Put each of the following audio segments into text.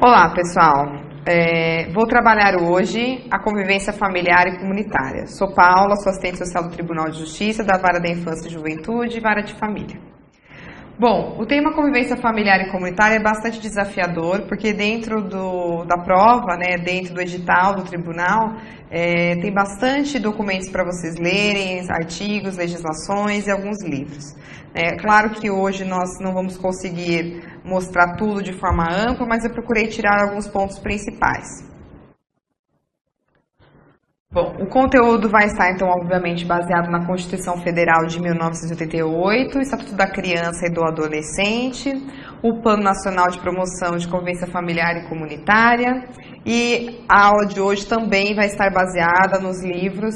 Olá, pessoal. Vou trabalhar hoje a convivência familiar e comunitária. Sou Paula, sou assistente social do Tribunal de Justiça, da Vara da Infância e Juventude e Vara de Família. Bom, o tema convivência familiar e comunitária é bastante desafiador, porque dentro da prova, dentro do edital do tribunal, tem bastante documentos para vocês lerem, artigos, legislações e alguns livros. É claro que hoje nós não vamos conseguir mostrar tudo de forma ampla, mas eu procurei tirar alguns pontos principais. Bom, o conteúdo vai estar, então, obviamente, baseado na Constituição Federal de 1988, o Estatuto da Criança e do Adolescente, o Plano Nacional de Promoção de Convivência Familiar e Comunitária, e a aula de hoje também vai estar baseada nos livros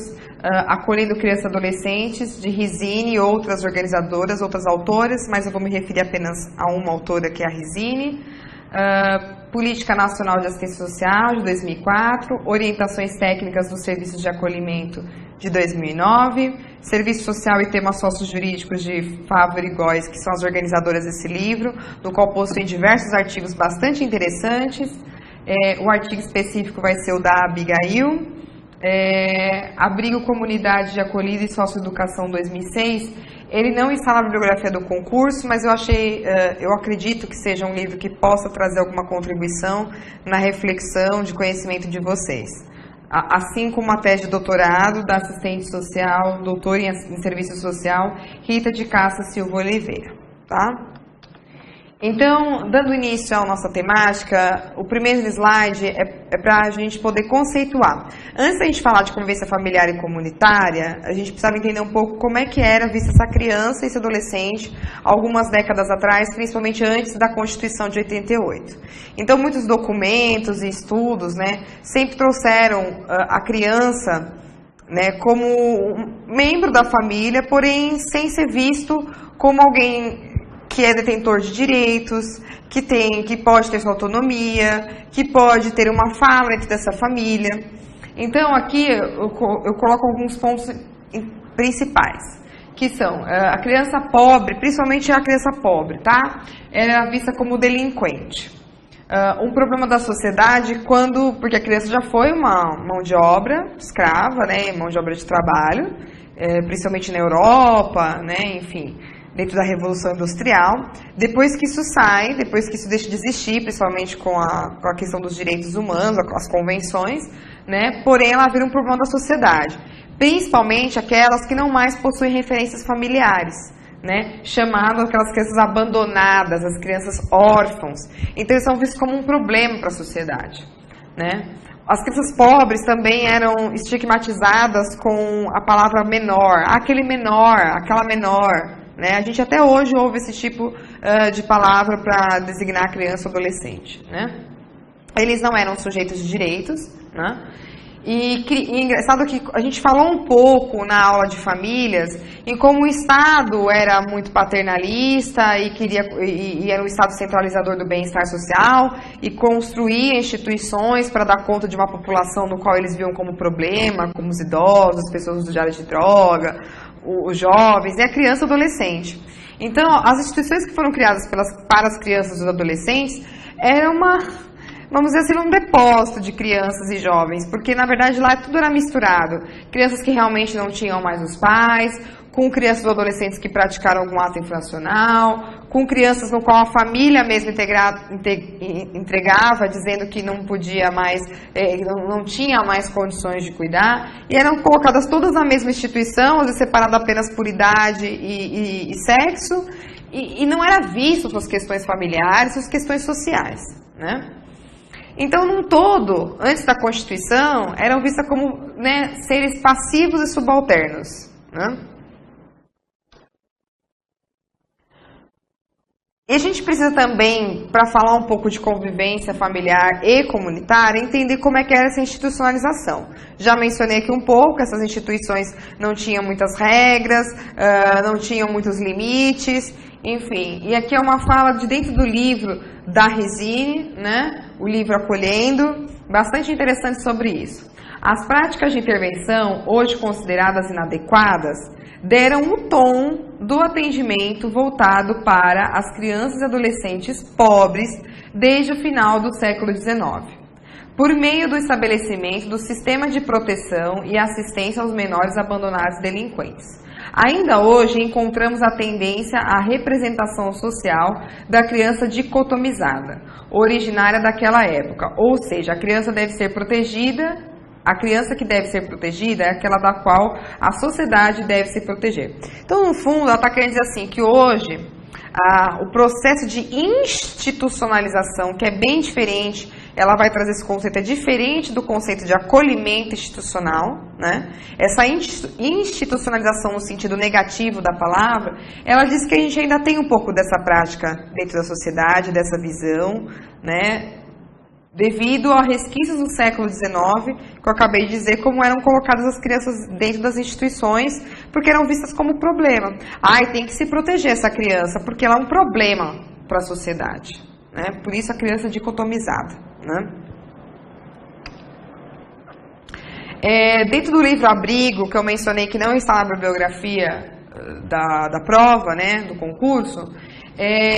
Acolhendo Crianças e Adolescentes, de Rizzini e outras organizadoras, outras autoras, mas eu vou me referir apenas a uma autora, que é a Rizzini. Política Nacional de Assistência Social, de 2004, Orientações Técnicas dos Serviços de Acolhimento, de 2009, Serviço Social e Temas Sociojurídicos, de Favre e Góes, que são as organizadoras desse livro, no qual possui diversos artigos bastante interessantes. O artigo específico vai ser o da Abigail. Abrigo Comunidade de Acolhida e Socioeducação, 2006. Ele não está na bibliografia do concurso, mas eu acredito que seja um livro que possa trazer alguma contribuição na reflexão de conhecimento de vocês. Assim como a tese de doutorado da assistente social, doutora em serviço social, Rita de Cássia Silva Oliveira. Tá? Então, dando início à nossa temática, o primeiro slide é para a gente poder conceituar. Antes da gente falar de convivência familiar e comunitária, a gente precisava entender um pouco como é que era vista essa criança e esse adolescente algumas décadas atrás, principalmente antes da Constituição de 88. Então, muitos documentos e estudos, sempre trouxeram a criança, como um membro da família, porém sem ser visto como alguém que é detentor de direitos, que pode ter sua autonomia, que pode ter uma fala dentro dessa família. Então, aqui eu coloco alguns pontos principais, que são a criança pobre, principalmente a criança pobre, tá? Era vista como delinquente. Um problema da sociedade porque a criança já foi uma mão de obra escrava, mão de obra de trabalho, principalmente na Europa, enfim, dentro da Revolução Industrial. Depois que isso sai, depois que isso deixa de existir, principalmente com a questão dos direitos humanos, as convenções, porém ela vira um problema da sociedade, principalmente aquelas que não mais possuem referências familiares, chamado aquelas crianças abandonadas, as crianças órfãos. Então eles são vistos como um problema para a sociedade, As crianças pobres também eram estigmatizadas com a palavra menor, aquele menor, aquela menor. A gente até hoje ouve esse tipo de palavra para designar criança ou adolescente. Eles não eram sujeitos de direitos. E engraçado que a gente falou um pouco na aula de famílias em como o Estado era muito paternalista e era um Estado centralizador do bem-estar social e construía instituições para dar conta de uma população no qual eles viam como problema, como os idosos, as pessoas usuárias de droga, os jovens e a criança e o adolescente. Então, as instituições que foram criadas para as crianças e os adolescentes eram vamos dizer assim, um depósito de crianças e jovens, porque na verdade lá tudo era misturado. Crianças que realmente não tinham mais os pais, com crianças ou adolescentes que praticaram algum ato infracional, com crianças no qual a família mesmo entregava, dizendo que não podia mais, não tinha mais condições de cuidar, e eram colocadas todas na mesma instituição, às vezes separadas apenas por idade e sexo, e não era visto suas questões familiares, suas questões sociais, Então, num todo, antes da Constituição, eram vistas como seres passivos e subalternos, E a gente precisa também, para falar um pouco de convivência familiar e comunitária, entender como é que era essa institucionalização. Já mencionei aqui um pouco, essas instituições não tinham muitas regras, não tinham muitos limites, enfim. E aqui é uma fala de dentro do livro da Rizzini, o livro Acolhendo, bastante interessante sobre isso. As práticas de intervenção, hoje consideradas inadequadas, deram o tom do atendimento voltado para as crianças e adolescentes pobres desde o final do século XIX, por meio do estabelecimento do sistema de proteção e assistência aos menores abandonados e delinquentes. Ainda hoje encontramos a tendência à representação social da criança dicotomizada, originária daquela época, ou seja, a criança deve ser protegida. A criança que deve ser protegida é aquela da qual a sociedade deve se proteger. Então, no fundo, ela está querendo dizer assim, que hoje o processo de institucionalização, que é bem diferente, ela vai trazer esse conceito, é diferente do conceito de acolhimento institucional, né? Essa institucionalização no sentido negativo da palavra, ela diz que a gente ainda tem um pouco dessa prática dentro da sociedade, dessa visão, né? Devido a resquícios do século XIX, que eu acabei de dizer, como eram colocadas as crianças dentro das instituições, porque eram vistas como problema. Tem que se proteger essa criança, porque ela é um problema para a sociedade, né? Por isso a criança dicotomizada, né? Dentro do livro Abrigo, que eu mencionei que não está na bibliografia da prova, né, do concurso,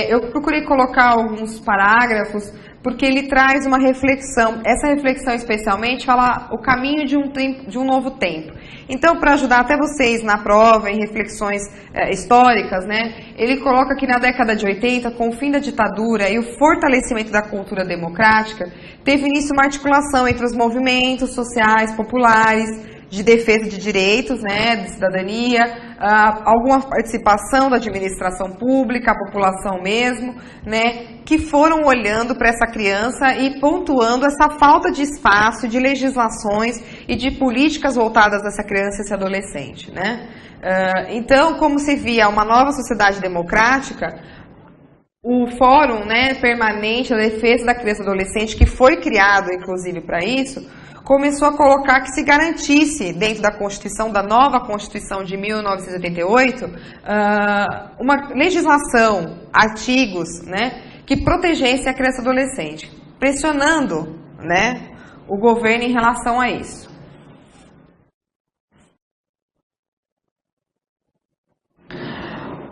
eu procurei colocar alguns parágrafos, porque ele traz uma reflexão. Essa reflexão especialmente fala o caminho de um novo tempo. Então, para ajudar até vocês na prova, em reflexões históricas, né, ele coloca que na década de 80, com o fim da ditadura e o fortalecimento da cultura democrática, teve início uma articulação entre os movimentos sociais populares, de defesa de direitos, né, de cidadania, alguma participação da administração pública, a população mesmo, né, que foram olhando para essa criança e pontuando essa falta de espaço, de legislações e de políticas voltadas a essa criança e esse adolescente, né. Então, como se via uma nova sociedade democrática, o Fórum, né, Permanente da Defesa da Criança e Adolescente, que foi criado, inclusive, para isso, começou a colocar que se garantisse, dentro da Constituição, da nova Constituição de 1988, uma legislação, artigos, né, que protegesse a criança e adolescente, pressionando, né, o governo em relação a isso.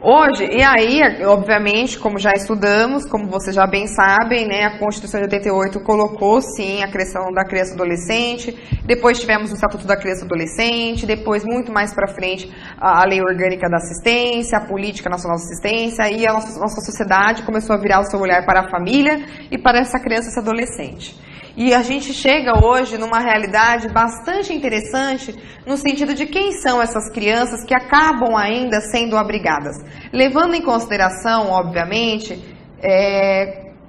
Hoje, e aí, obviamente, como já estudamos, como vocês já bem sabem, né, a Constituição de 88 colocou, sim, a questão da criança e adolescente, depois tivemos o Estatuto da Criança e Adolescente, depois, muito mais para frente, a Lei Orgânica da Assistência, a Política Nacional de Assistência, e a nossa sociedade começou a virar o seu olhar para a família e para essa criança e esse adolescente. E a gente chega hoje numa realidade bastante interessante no sentido de quem são essas crianças que acabam ainda sendo abrigadas. Levando em consideração, obviamente,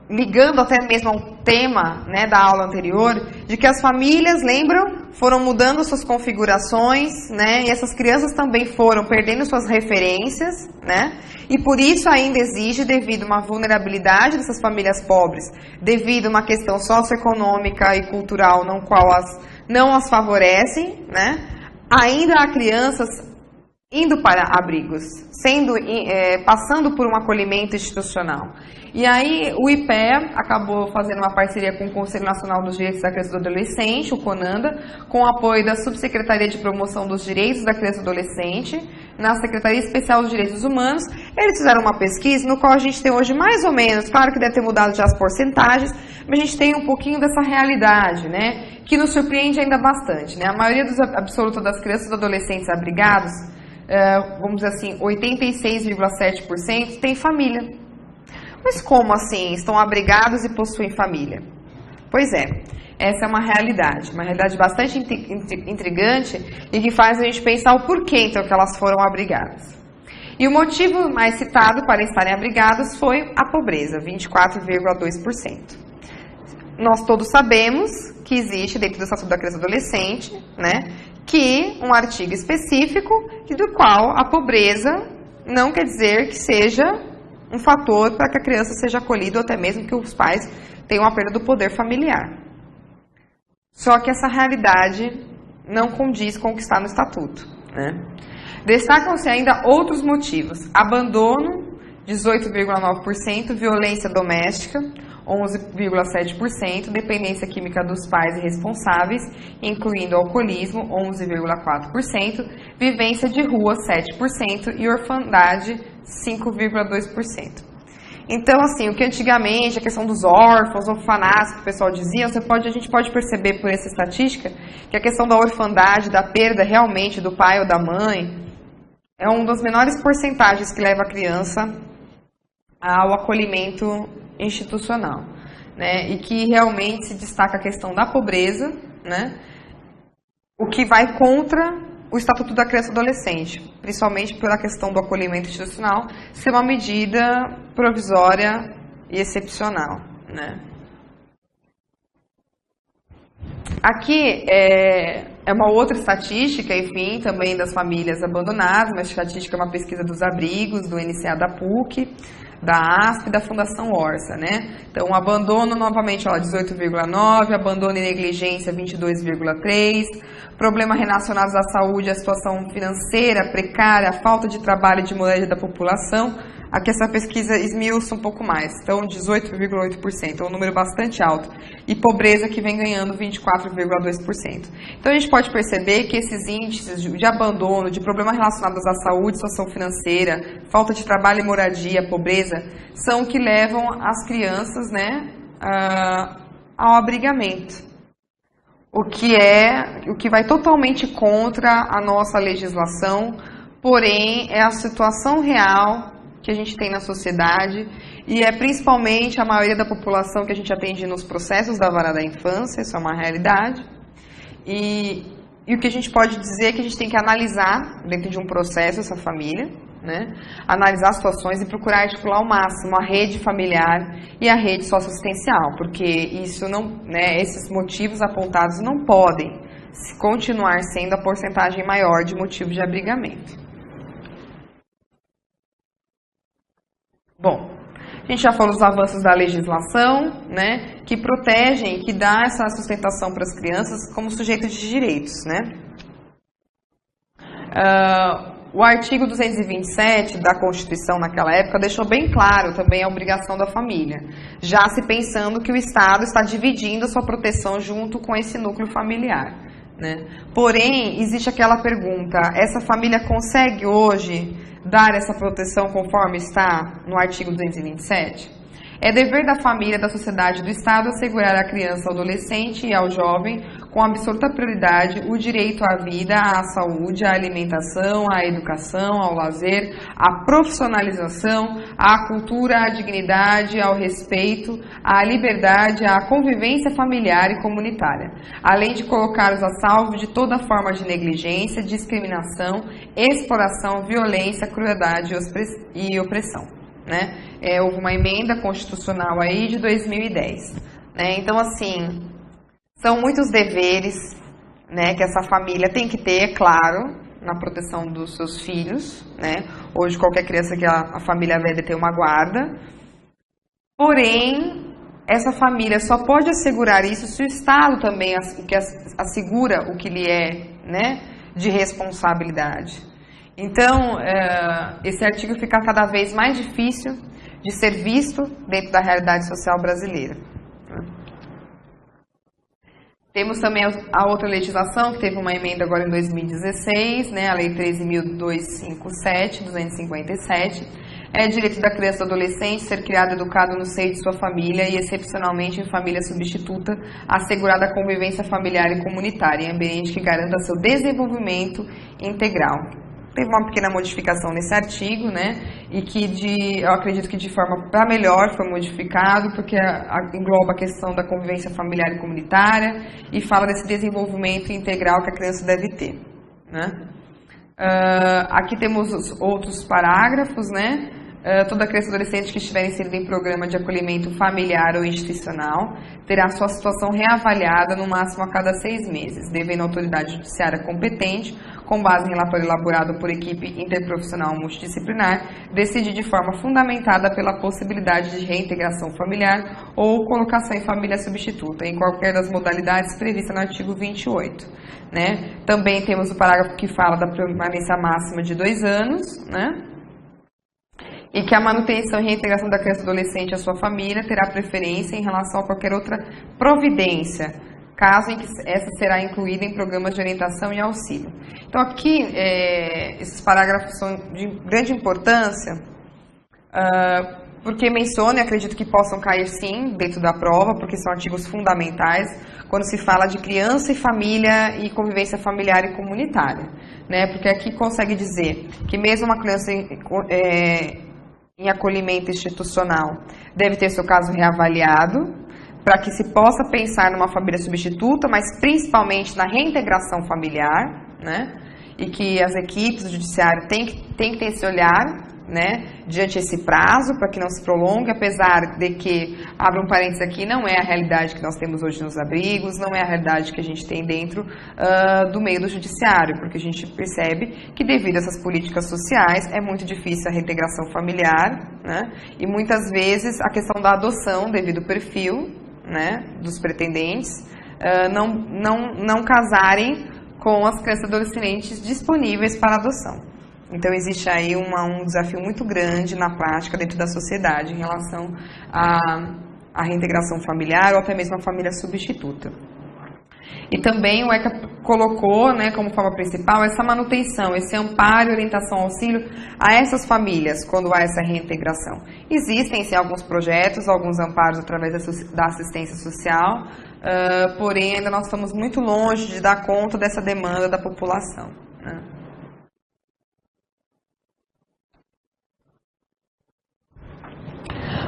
ligando até mesmo ao tema, né, da aula anterior, de que as famílias, lembram, foram mudando suas configurações, né, e essas crianças também foram perdendo suas referências, né, e por isso ainda exige, devido a uma vulnerabilidade dessas famílias pobres, devido a uma questão socioeconômica e cultural não as favorecem, né, ainda há crianças indo para abrigos, passando por um acolhimento institucional. E aí o IPEA acabou fazendo uma parceria com o Conselho Nacional dos Direitos da Criança e do Adolescente, o CONANDA, com o apoio da Subsecretaria de Promoção dos Direitos da Criança e do Adolescente, na Secretaria Especial dos Direitos Humanos. Eles fizeram uma pesquisa no qual a gente tem hoje mais ou menos, claro que deve ter mudado já as porcentagens, mas a gente tem um pouquinho dessa realidade, né, que nos surpreende ainda bastante, né? A maioria absoluta das crianças e adolescentes abrigados, vamos dizer assim, 86,7% tem família. Mas como assim? Estão abrigados e possuem família? Pois é, essa é uma realidade bastante intrigante e que faz a gente pensar o porquê então que elas foram abrigadas. E o motivo mais citado para estarem abrigadas foi a pobreza, 24,2%. Nós todos sabemos que existe dentro do Estatuto da Criança e Adolescente, né, que um artigo específico do qual a pobreza não quer dizer que seja um fator para que a criança seja acolhida ou até mesmo que os pais tenham a perda do poder familiar. Só que essa realidade não condiz com o que está no Estatuto, né? Destacam-se ainda outros motivos: abandono, 18,9%, violência doméstica, 11,7%, dependência química dos pais e responsáveis, incluindo alcoolismo, 11,4%, vivência de rua, 7% e orfandade, 5,2%. Então, assim, o que antigamente, a questão dos órfãos, orfanatos, que o pessoal dizia, a gente pode perceber por essa estatística que a questão da orfandade, da perda realmente do pai ou da mãe, é uma das menores porcentagens que leva a criança ao acolhimento institucional, né? E que realmente se destaca a questão da pobreza, né? O que vai contra o Estatuto da Criança e do Adolescente, principalmente pela questão do acolhimento institucional, ser uma medida provisória e excepcional, né? Aqui é uma outra estatística, enfim, também das famílias abandonadas, uma estatística, uma pesquisa dos abrigos, do NCA da PUC, da ASP e da Fundação Orsa, né? Então, abandono, novamente, 18,9%, abandono e negligência, 22,3%, problemas relacionados à saúde, à situação financeira precária, a falta de trabalho e de moradia da população. Aqui essa pesquisa esmiuça um pouco mais, então 18,8%, é um número bastante alto. E pobreza que vem ganhando 24,2%. Então a gente pode perceber que esses índices de abandono, de problemas relacionados à saúde, situação financeira, falta de trabalho e moradia, pobreza, são que levam as crianças, né, ao abrigamento. O que vai totalmente contra a nossa legislação, porém é a situação real que a gente tem na sociedade e é principalmente a maioria da população que a gente atende nos processos da vara da infância, isso é uma realidade. E o que a gente pode dizer é que a gente tem que analisar dentro de um processo essa família, né? Analisar as situações e procurar articular ao máximo a rede familiar e a rede socioassistencial, porque isso não, né, esses motivos apontados não podem continuar sendo a porcentagem maior de motivos de abrigamento. Bom, a gente já falou dos avanços da legislação, né, que protegem, que dá essa sustentação para as crianças como sujeito de direitos, né? O artigo 227 da Constituição naquela época deixou bem claro também a obrigação da família, já se pensando que o Estado está dividindo a sua proteção junto com esse núcleo familiar, né? Porém, existe aquela pergunta, essa família consegue hoje dar essa proteção conforme está no artigo 227? É dever da família, da sociedade e do Estado assegurar à criança, ao adolescente e ao jovem, com absoluta prioridade, o direito à vida, à saúde, à alimentação, à educação, ao lazer, à profissionalização, à cultura, à dignidade, ao respeito, à liberdade, à convivência familiar e comunitária, além de colocá-los a salvo de toda forma de negligência, discriminação, exploração, violência, crueldade e opressão. Né? Houve uma emenda constitucional aí de 2010. Né? Então, assim, são muitos deveres, né, que essa família tem que ter, é claro, na proteção dos seus filhos. Né? Hoje, qualquer criança que a família deve ter uma guarda. Porém, essa família só pode assegurar isso se o Estado também assegura o que lhe é, né, de responsabilidade. Então, esse artigo fica cada vez mais difícil de ser visto dentro da realidade social brasileira. Temos também a outra legislação, que teve uma emenda agora em 2016, né, a Lei 13.257, 257, é direito da criança e do adolescente ser criado e educado no seio de sua família e, excepcionalmente, em família substituta, assegurada a convivência familiar e comunitária, em ambiente que garanta seu desenvolvimento integral. Teve uma pequena modificação nesse artigo, né, e que eu acredito que de forma para melhor foi modificado, porque engloba a questão da convivência familiar e comunitária e fala desse desenvolvimento integral que a criança deve ter. Né? Aqui temos os outros parágrafos, né? Toda criança e adolescente que estiver inserido em programa de acolhimento familiar ou institucional terá sua situação reavaliada no máximo a cada 6 meses, devendo a autoridade judiciária competente, com base em relatório elaborado por equipe interprofissional multidisciplinar, decidir de forma fundamentada pela possibilidade de reintegração familiar ou colocação em família substituta, em qualquer das modalidades previstas no artigo 28. Né? Também temos o parágrafo que fala da permanência máxima de 2 anos, né? e que a manutenção e reintegração da criança e adolescente à sua família terá preferência em relação a qualquer outra providência, caso em que essa será incluída em programas de orientação e auxílio. Então aqui, esses parágrafos são de grande importância, porque menciono e acredito que possam cair sim dentro da prova, porque são artigos fundamentais quando se fala de criança e família e convivência familiar e comunitária, né? Porque aqui consegue dizer que mesmo uma criança em acolhimento institucional deve ter seu caso reavaliado, para que se possa pensar numa família substituta, mas principalmente na reintegração familiar, né? E que as equipes do judiciário têm que ter esse olhar, né, diante esse prazo, para que não se prolongue, apesar de que, abro um parênteses aqui, não é a realidade que nós temos hoje nos abrigos, não é a realidade que a gente tem dentro do meio do judiciário, porque a gente percebe que devido a essas políticas sociais é muito difícil a reintegração familiar, né, e muitas vezes a questão da adoção, devido ao perfil, né, dos pretendentes, não casarem com as crianças e adolescentes disponíveis para adoção. Então, existe aí um desafio muito grande na prática dentro da sociedade em relação à reintegração familiar ou até mesmo à família substituta. E também o ECA colocou, né, como forma principal essa manutenção, esse amparo, orientação, auxílio a essas famílias quando há essa reintegração. Existem, sim, alguns projetos, alguns amparos através da assistência social, porém ainda nós estamos muito longe de dar conta dessa demanda da população, né?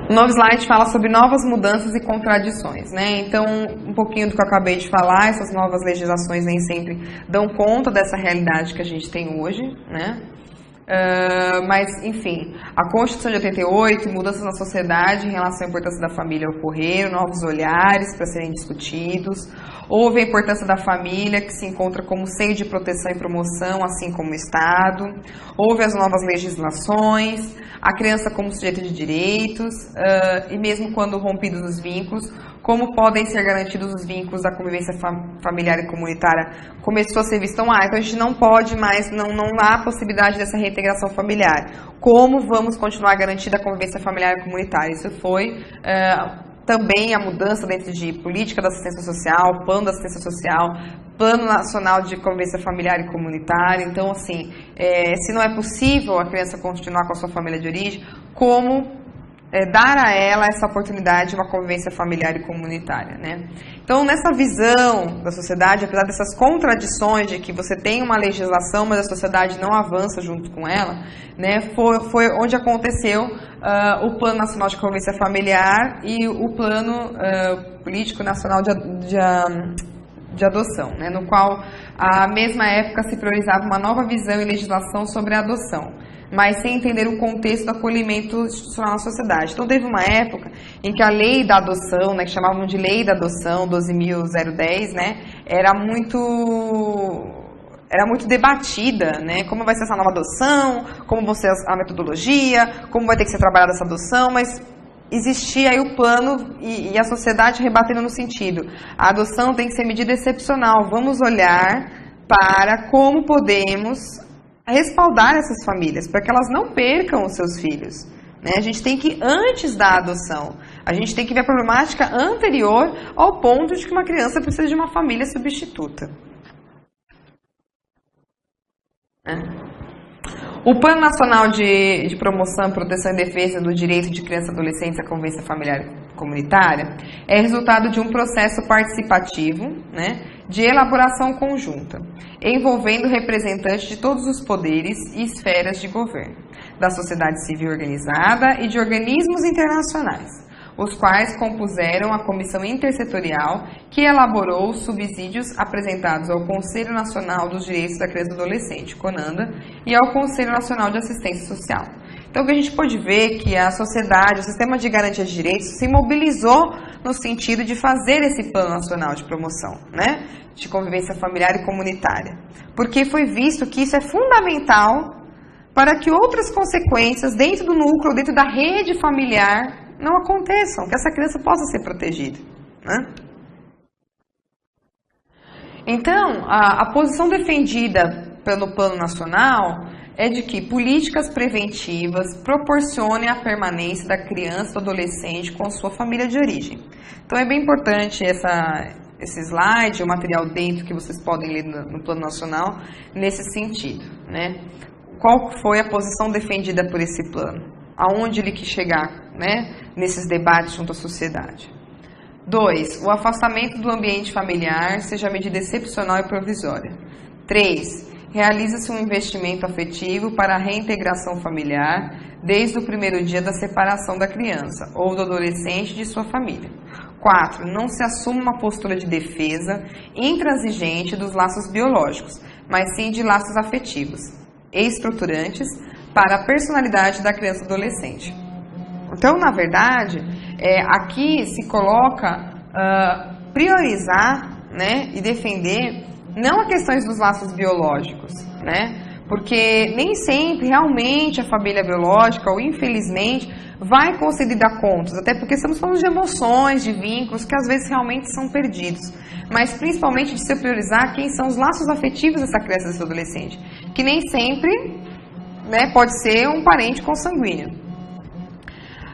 O novo slide fala sobre novas mudanças e contradições, né? Então, um pouquinho do que eu acabei de falar, essas novas legislações nem sempre dão conta dessa realidade que a gente tem hoje, né? Mas, enfim, a Constituição de 88, mudanças na sociedade em relação à importância da família ocorreram, novos olhares para serem discutidos, houve a importância da família, que se encontra como seio de proteção e promoção, assim como o Estado, houve as novas legislações, a criança como sujeito de direitos, e mesmo quando rompidos os vínculos, como podem ser garantidos os vínculos da convivência familiar e comunitária. Começou a ser visto, então a gente não pode mais, não há possibilidade dessa reintegração familiar. Como vamos continuar a garantir a convivência familiar e comunitária? Isso foi também a mudança dentro de política da assistência social, plano da assistência social, plano nacional de convivência familiar e comunitária. Então, assim, se não é possível a criança continuar com a sua família de origem, como dar a ela essa oportunidade de uma convivência familiar e comunitária, né? Então, nessa visão da sociedade, apesar dessas contradições de que você tem uma legislação, mas a sociedade não avança junto com ela, né? Foi onde aconteceu o Plano Nacional de Convivência Familiar e o Plano Político Nacional de Adoção, né? No qual, à mesma época, se priorizava uma nova visão e legislação sobre a adoção, mas sem entender o contexto do acolhimento institucional na sociedade. Então, teve uma época em que a lei da adoção, né, que chamavam de lei da adoção, 12.010, né, era muito debatida, né, como vai ser essa nova adoção, como vai ser a metodologia, como vai ter que ser trabalhada essa adoção, mas existia aí o plano e a sociedade rebatendo no sentido, a adoção tem que ser medida excepcional, vamos olhar para como podemos respaldar essas famílias, para que elas não percam os seus filhos, né? A gente tem que, antes da adoção, a gente tem que ver a problemática anterior ao ponto de que uma criança precisa de uma família substituta. O Plano Nacional de Promoção, Proteção e Defesa do Direito de Criança e Adolescente à Convivência Familiar e Comunitária é resultado de um processo participativo, né, de elaboração conjunta, envolvendo representantes de todos os poderes e esferas de governo, da sociedade civil organizada e de organismos internacionais, os quais compuseram a Comissão Intersetorial que elaborou os subsídios apresentados ao Conselho Nacional dos Direitos da Criança e do Adolescente, CONANDA, e ao Conselho Nacional de Assistência Social. Então, o que a gente pode ver é que a sociedade, o sistema de garantia de direitos, se mobilizou no sentido de fazer esse Plano Nacional de Promoção, né, de Convivência Familiar e Comunitária, porque foi visto que isso é fundamental para que outras consequências dentro do núcleo, dentro da rede familiar, não aconteçam, que essa criança possa ser protegida, né? Então, a posição defendida pelo Plano Nacional é de que políticas preventivas proporcionem a permanência da criança ou adolescente com a sua família de origem. Então é bem importante esse slide, o material dentro que vocês podem ler no Plano Nacional, nesse sentido, né? Qual foi a posição defendida por esse plano? Aonde ele quis chegar, né, nesses debates junto à sociedade? 2. O afastamento do ambiente familiar seja medida excepcional e provisória. 3. Realiza-se um investimento afetivo para a reintegração familiar desde o primeiro dia da separação da criança ou do adolescente de sua família. 4. Não se assume uma postura de defesa intransigente dos laços biológicos, mas sim de laços afetivos, estruturantes para a personalidade da criança e adolescente. Então, na verdade, aqui se coloca priorizar, né, e defender não as questões dos laços biológicos, né? Porque nem sempre realmente a família biológica, ou infelizmente, vai conseguir dar contas, até porque estamos falando de emoções, de vínculos que às vezes realmente são perdidos, mas principalmente de se priorizar quem são os laços afetivos dessa criança e desse adolescente, que nem sempre, né, pode ser um parente consanguíneo.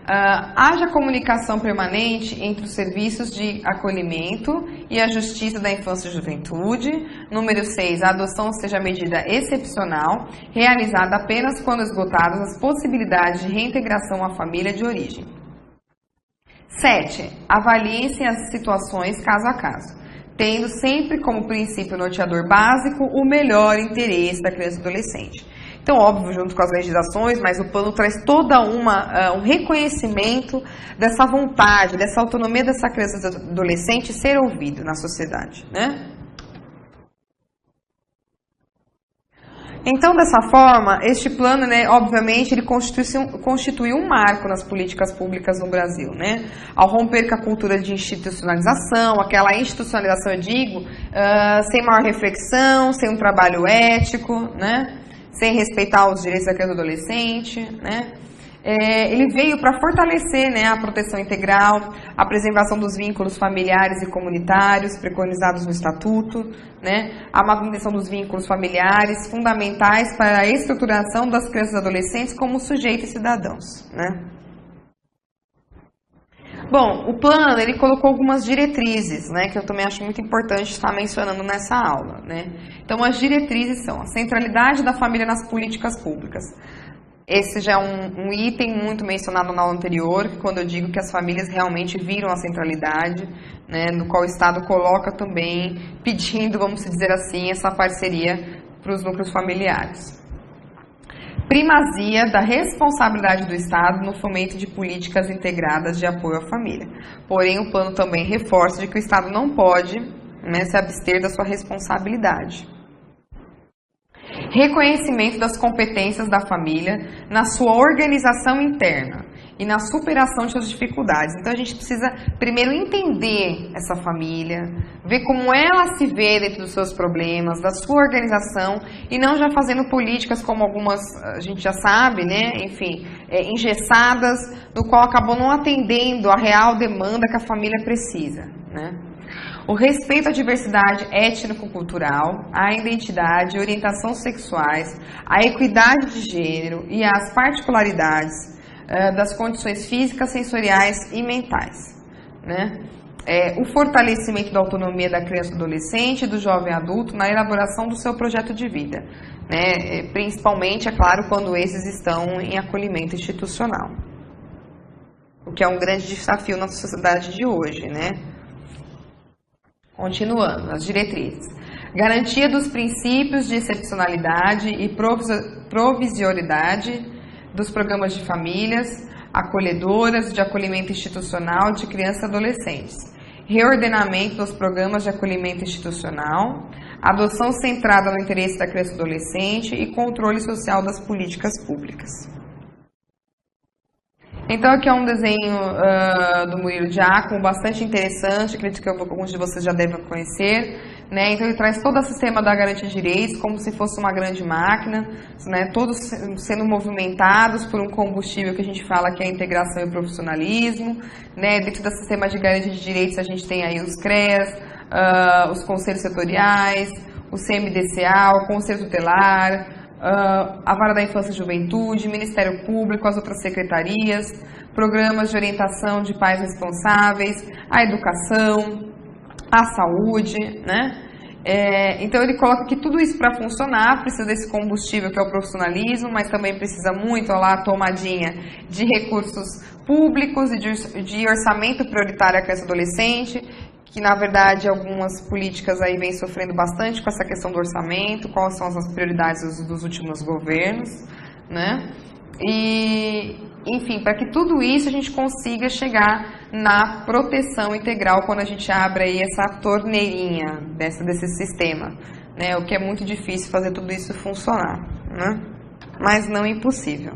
Haja comunicação permanente entre os serviços de acolhimento e a Justiça da Infância e Juventude. Número 6, a adoção seja medida excepcional, realizada apenas quando esgotadas as possibilidades de reintegração à família de origem. 7, avaliem-se as situações caso a caso, tendo sempre como princípio norteador básico o melhor interesse da criança e adolescente. Então, óbvio, junto com as legislações, mas o plano traz toda um reconhecimento dessa vontade, dessa autonomia dessa criança e adolescente ser ouvido na sociedade, né? Então, dessa forma, este plano, né, obviamente, ele constitui um marco nas políticas públicas no Brasil, né? Ao romper com a cultura de institucionalização, aquela institucionalização, eu digo, sem maior reflexão, sem um trabalho ético, né? Sem respeitar os direitos da criança e do adolescente, né? Ele veio para fortalecer, né, a proteção integral, a preservação dos vínculos familiares e comunitários preconizados no Estatuto, né, a manutenção dos vínculos familiares fundamentais para a estruturação das crianças e adolescentes como sujeitos e cidadãos, né? Bom, o plano, ele colocou algumas diretrizes, né, que eu também acho muito importante estar mencionando nessa aula, né. Então, as diretrizes são a centralidade da família nas políticas públicas. Esse já é um item muito mencionado na aula anterior, quando eu digo que as famílias realmente viram a centralidade, né, no qual o Estado coloca também, pedindo, vamos dizer assim, essa parceria para os núcleos familiares. Primazia da responsabilidade do Estado no fomento de políticas integradas de apoio à família. Porém, o plano também reforça de que o Estado não pode, né, se abster da sua responsabilidade. Reconhecimento das competências da família na sua organização interna e na superação de suas dificuldades. Então, a gente precisa primeiro entender essa família, ver como ela se vê dentro dos seus problemas, da sua organização, e não já fazendo políticas como algumas, a gente já sabe, né, enfim, engessadas, no qual acabou não atendendo a real demanda que a família precisa, né? O respeito à diversidade étnico-cultural, à identidade e orientação sexuais, à equidade de gênero e às particularidades das condições físicas, sensoriais e mentais, né? O fortalecimento da autonomia da criança e do adolescente e do jovem adulto na elaboração do seu projeto de vida, né? Principalmente, é claro, quando esses estão em acolhimento institucional, o que é um grande desafio na sociedade de hoje, né? Continuando, as diretrizes. Garantia dos princípios de excepcionalidade e provisionalidade dos programas de famílias acolhedoras de acolhimento institucional de crianças e adolescentes. Reordenamento dos programas de acolhimento institucional, adoção centrada no interesse da criança e adolescente e controle social das políticas públicas. Então, aqui é um desenho do Murilo Giacomo, bastante interessante, acredito que alguns de vocês já devem conhecer, né? Então, ele traz todo o sistema da garantia de direitos como se fosse uma grande máquina, né? Todos sendo movimentados por um combustível que a gente fala que é a integração e o profissionalismo, né? Dentro do sistema de garantia de direitos, a gente tem aí os CREAS, os conselhos setoriais, o CMDCA, o Conselho Tutelar, a Vara da Infância e Juventude, Ministério Público, as outras secretarias, programas de orientação de pais responsáveis, a educação, a saúde, né? Então ele coloca que tudo isso para funcionar precisa desse combustível que é o profissionalismo, mas também precisa muito a tomadinha de recursos públicos e de orçamento prioritário à criança e adolescente, que na verdade algumas políticas aí vêm sofrendo bastante com essa questão do orçamento, quais são as prioridades dos últimos governos, né? E, enfim, para que tudo isso a gente consiga chegar na proteção integral quando a gente abre aí essa torneirinha desse sistema, né? O que é muito difícil fazer tudo isso funcionar, né? Mas não é impossível.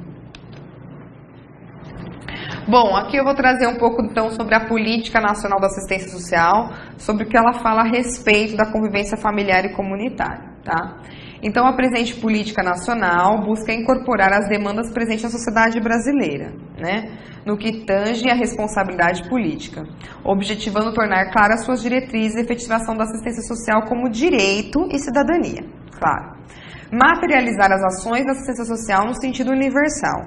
Bom, aqui eu vou trazer um pouco então sobre a Política Nacional da Assistência Social, sobre o que ela fala a respeito da convivência familiar e comunitária, tá? Então, a presente política nacional busca incorporar as demandas presentes na sociedade brasileira, né, no que tange a responsabilidade política, objetivando tornar claras suas diretrizes e efetivação da assistência social como direito e cidadania, claro. Materializar as ações da assistência social no sentido universal,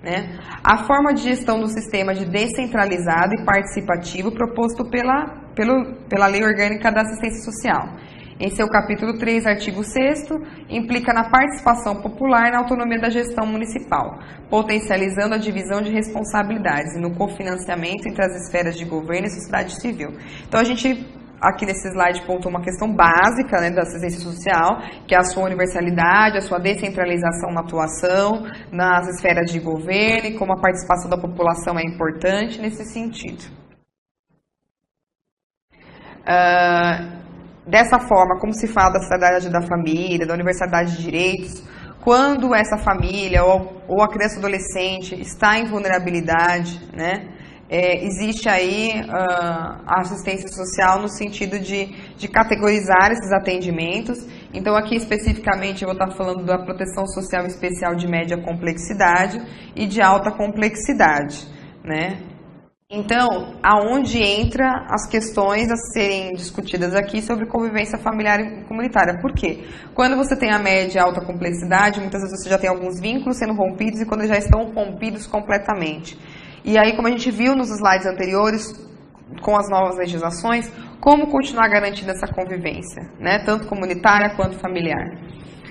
né, a forma de gestão do sistema de descentralizado e participativo proposto pela Lei Orgânica da Assistência Social. Em seu capítulo 3, artigo 6º, implica na participação popular e na autonomia da gestão municipal, potencializando a divisão de responsabilidades e no cofinanciamento entre as esferas de governo e sociedade civil. Então, a gente, aqui nesse slide, pontuou uma questão básica, né, da assistência social, que é a sua universalidade, a sua descentralização na atuação, nas esferas de governo e como a participação da população é importante nesse sentido. Dessa forma, como se fala da cidadania da família, da universalidade de direitos, quando essa família ou a criança ou adolescente está em vulnerabilidade, né, existe aí a assistência social no sentido de categorizar esses atendimentos. Então, aqui especificamente eu vou estar falando da proteção social especial de média complexidade e de alta complexidade, né? Então, aonde entra as questões a serem discutidas aqui sobre convivência familiar e comunitária. Por quê? Quando você tem a média e alta complexidade, muitas vezes você já tem alguns vínculos sendo rompidos e quando já estão rompidos completamente. E aí, como a gente viu nos slides anteriores, com as novas legislações, como continuar garantindo essa convivência, né? Tanto comunitária quanto familiar.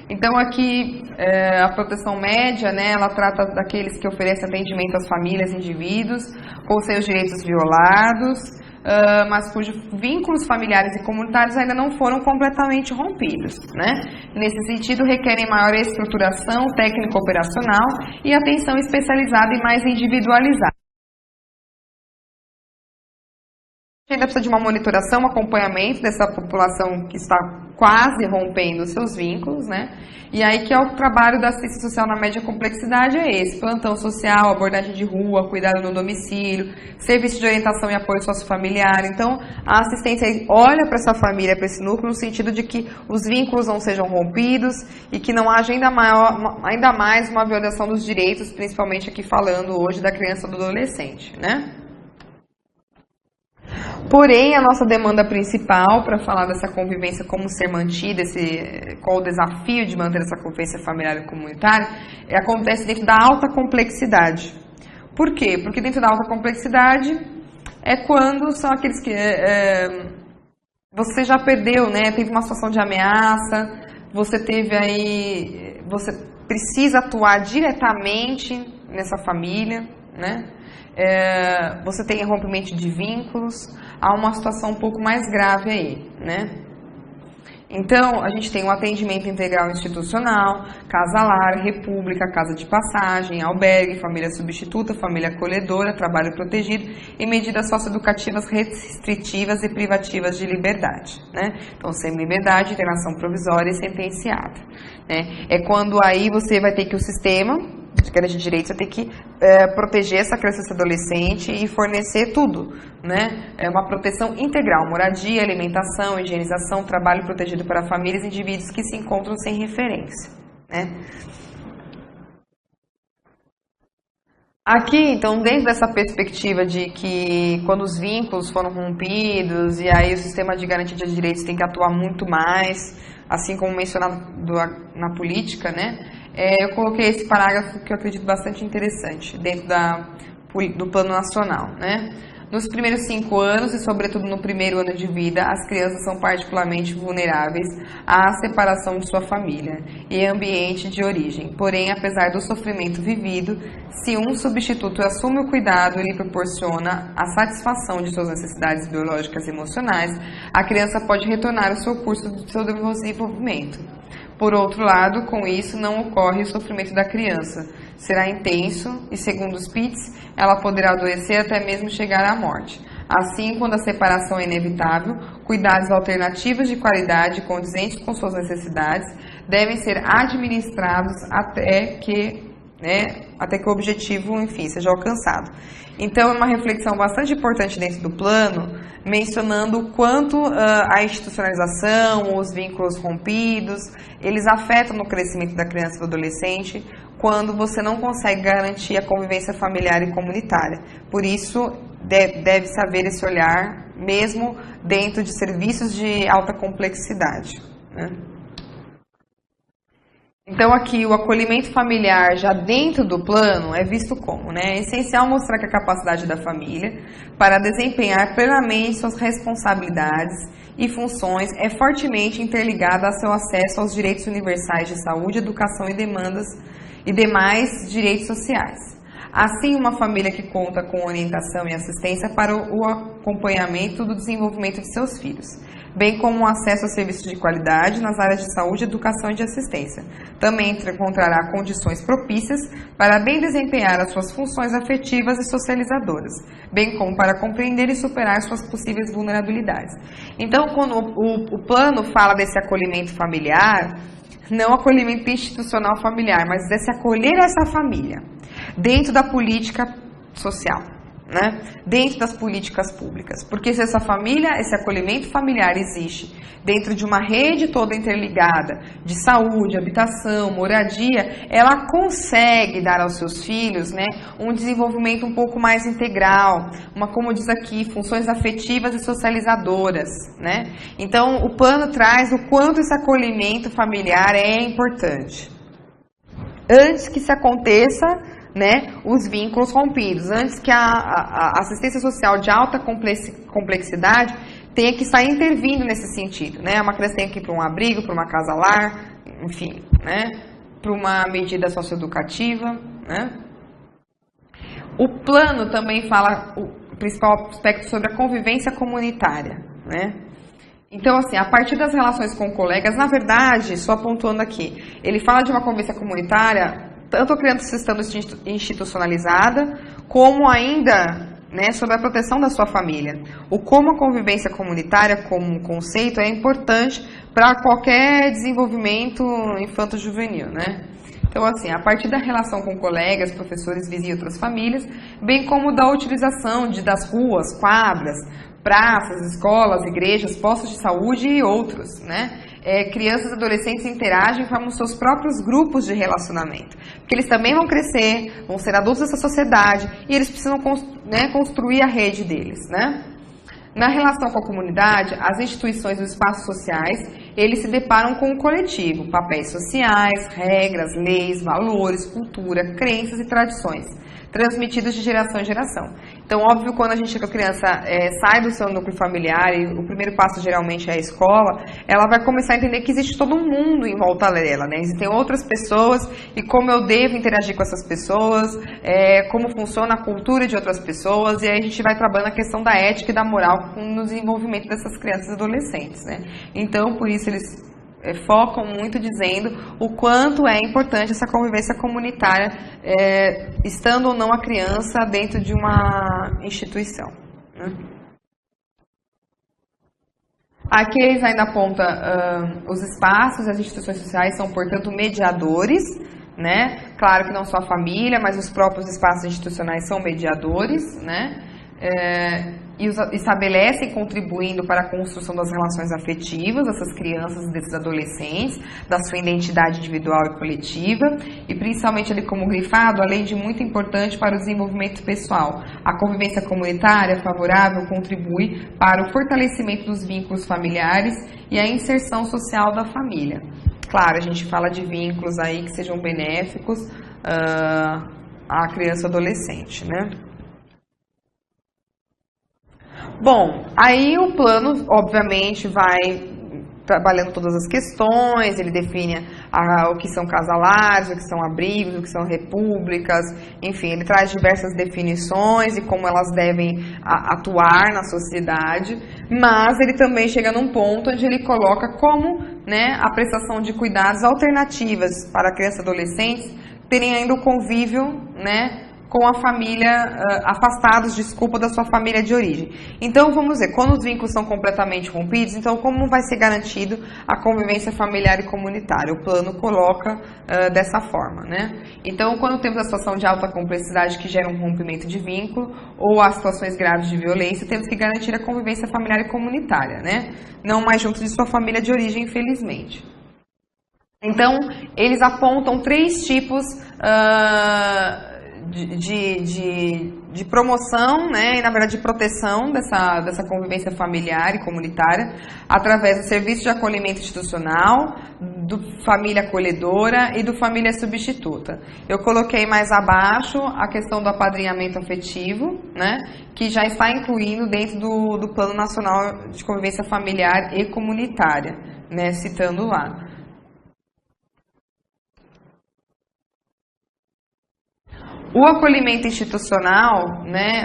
Então, aqui, a proteção média, né, ela trata daqueles que oferecem atendimento às famílias e indivíduos com seus direitos violados, mas cujos vínculos familiares e comunitários ainda não foram completamente rompidos, né? Nesse sentido, requerem maior estruturação técnico-operacional e atenção especializada e mais individualizada. Ainda precisa de uma monitoração, um acompanhamento dessa população que está quase rompendo os seus vínculos, né? E aí que é o trabalho da assistência social na média complexidade é esse: plantão social, abordagem de rua, cuidado no domicílio, serviço de orientação e apoio sociofamiliar. Então, a assistência olha para essa família, para esse núcleo, no sentido de que os vínculos não sejam rompidos e que não haja ainda mais uma violação dos direitos, principalmente aqui falando hoje da criança e do adolescente, né? Porém, a nossa demanda principal para falar dessa convivência, como ser mantida, qual o desafio de manter essa convivência familiar e comunitária, acontece dentro da alta complexidade. Por quê? Porque dentro da alta complexidade é quando são aqueles que você já perdeu, né? Teve uma situação de ameaça, você precisa atuar diretamente nessa família, né? Você tem rompimento de vínculos, há uma situação um pouco mais grave aí, né? Então, a gente tem um atendimento integral institucional, casa-lar, república, casa de passagem, albergue, família substituta, família acolhedora, trabalho protegido e medidas socioeducativas restritivas e privativas de liberdade, né? Então, sem liberdade, internação provisória e sentenciada, né? É quando aí você vai ter que o sistema de garantia de direitos, você tem que proteger essa criança e adolescente e fornecer tudo, né? É uma proteção integral: moradia, alimentação, higienização, trabalho protegido para famílias e indivíduos que se encontram sem referência, né? Aqui, então, dentro dessa perspectiva de que quando os vínculos foram rompidos e aí o sistema de garantia de direitos tem que atuar muito mais, assim como mencionado na política, né? eu coloquei esse parágrafo que eu acredito bastante interessante, dentro do Plano Nacional, né? Nos primeiros 5 anos, e sobretudo no primeiro ano de vida, as crianças são particularmente vulneráveis à separação de sua família e ambiente de origem. Porém, apesar do sofrimento vivido, se um substituto assume o cuidado e lhe proporciona a satisfação de suas necessidades biológicas e emocionais, a criança pode retornar ao seu curso de seu desenvolvimento. Por outro lado, com isso não ocorre o sofrimento da criança. Será intenso e, segundo os PITs, ela poderá adoecer até mesmo chegar à morte. Assim, quando a separação é inevitável, cuidados alternativos de qualidade condizentes com suas necessidades devem ser administrados até que o objetivo, enfim, seja alcançado. Então, é uma reflexão bastante importante dentro do plano, mencionando o quanto a institucionalização, os vínculos rompidos, eles afetam no crescimento da criança e do adolescente, quando você não consegue garantir a convivência familiar e comunitária. Por isso, deve-se haver esse olhar, mesmo dentro de serviços de alta complexidade, né? Então aqui o acolhimento familiar já dentro do plano é visto como, né? É essencial mostrar que a capacidade da família para desempenhar plenamente suas responsabilidades e funções é fortemente interligada a seu acesso aos direitos universais de saúde, educação e demais direitos sociais. Assim, uma família que conta com orientação e assistência para o acompanhamento do desenvolvimento de seus filhos, bem como o acesso a serviços de qualidade nas áreas de saúde, educação e de assistência. Também encontrará condições propícias para bem desempenhar as suas funções afetivas e socializadoras, bem como para compreender e superar suas possíveis vulnerabilidades. Então, quando o plano fala desse acolhimento familiar, não acolhimento institucional familiar, mas desse acolher essa família dentro da política social, né? Dentro das políticas públicas. Porque se essa família, esse acolhimento familiar existe dentro de uma rede toda interligada de saúde, habitação, moradia, ela consegue dar aos seus filhos, né, um desenvolvimento um pouco mais integral, como diz aqui, funções afetivas e socializadoras, né? Então, o plano traz o quanto esse acolhimento familiar é importante. Antes que se aconteça, né, os vínculos rompidos, antes que a assistência social de alta complexidade tenha que estar intervindo nesse sentido, né? Uma criança tem que ir para um abrigo, para uma casa-lar, enfim, né, para uma medida socioeducativa, né? O plano também fala o principal aspecto sobre a convivência comunitária, né? Então, assim, a partir das relações com colegas, na verdade, só pontuando aqui, ele fala de uma convivência comunitária, tanto a criança estando institucionalizada, como ainda, né, sobre a proteção da sua família. Como a convivência comunitária, como um conceito, é importante para qualquer desenvolvimento infanto-juvenil, né? Então, assim, a partir da relação com colegas, professores, vizinhos e outras famílias, bem como da utilização das ruas, quadras, praças, escolas, igrejas, postos de saúde e outros, né? Crianças e adolescentes interagem e formam seus próprios grupos de relacionamento. Porque eles também vão crescer, vão ser adultos dessa sociedade e eles precisam construir a rede deles, né? Na relação com a comunidade, as instituições e os espaços sociais, eles se deparam com o coletivo, papéis sociais, regras, leis, valores, cultura, crenças e tradições, transmitidos de geração em geração. Então, óbvio, quando a criança sai do seu núcleo familiar, e o primeiro passo geralmente é a escola, ela vai começar a entender que existe todo um mundo em volta dela, né? Existem outras pessoas e como eu devo interagir com essas pessoas, como funciona a cultura de outras pessoas, e aí a gente vai trabalhando a questão da ética e da moral no desenvolvimento dessas crianças e adolescentes, né? Então, por isso eles focam muito dizendo o quanto é importante essa convivência comunitária, estando ou não a criança dentro de uma instituição, né? Aqui eles ainda apontam os espaços e as instituições sociais são, portanto, mediadores, né? Claro que não só a família, mas os próprios espaços institucionais são mediadores, né? E estabelecem, contribuindo para a construção das relações afetivas dessas crianças e desses adolescentes, da sua identidade individual e coletiva, e principalmente ali como grifado, além de muito importante para o desenvolvimento pessoal. A convivência comunitária favorável contribui para o fortalecimento dos vínculos familiares e a inserção social da família. claro, a gente fala de vínculos aí que sejam benéficos à criança e adolescente, né? Bom, aí o plano, obviamente, vai trabalhando todas as questões, ele define o que são casalares, o que são abrigos, o que são repúblicas, enfim, ele traz diversas definições e como elas devem atuar na sociedade, mas ele também chega num ponto onde ele coloca como, né, a prestação de cuidados alternativas para crianças e adolescentes terem ainda o convívio, né, com a família, afastados, desculpa, da sua família de origem. Então, vamos ver, quando os vínculos são completamente rompidos, então como vai ser garantido a convivência familiar e comunitária? O plano coloca dessa forma, né? Então, quando temos a situação de alta complexidade que gera um rompimento de vínculo, ou as situações graves de violência, temos que garantir a convivência familiar e comunitária, né? Não mais junto de sua família de origem, infelizmente. Então, eles apontam 3 tipos de promoção, né, e na verdade de proteção dessa convivência familiar e comunitária através do serviço de acolhimento institucional, do família acolhedora e do família substituta. Eu coloquei mais abaixo a questão do apadrinhamento afetivo, né, que já está incluído dentro do Plano Nacional de Convivência Familiar e Comunitária, né, citando lá. O acolhimento institucional, né,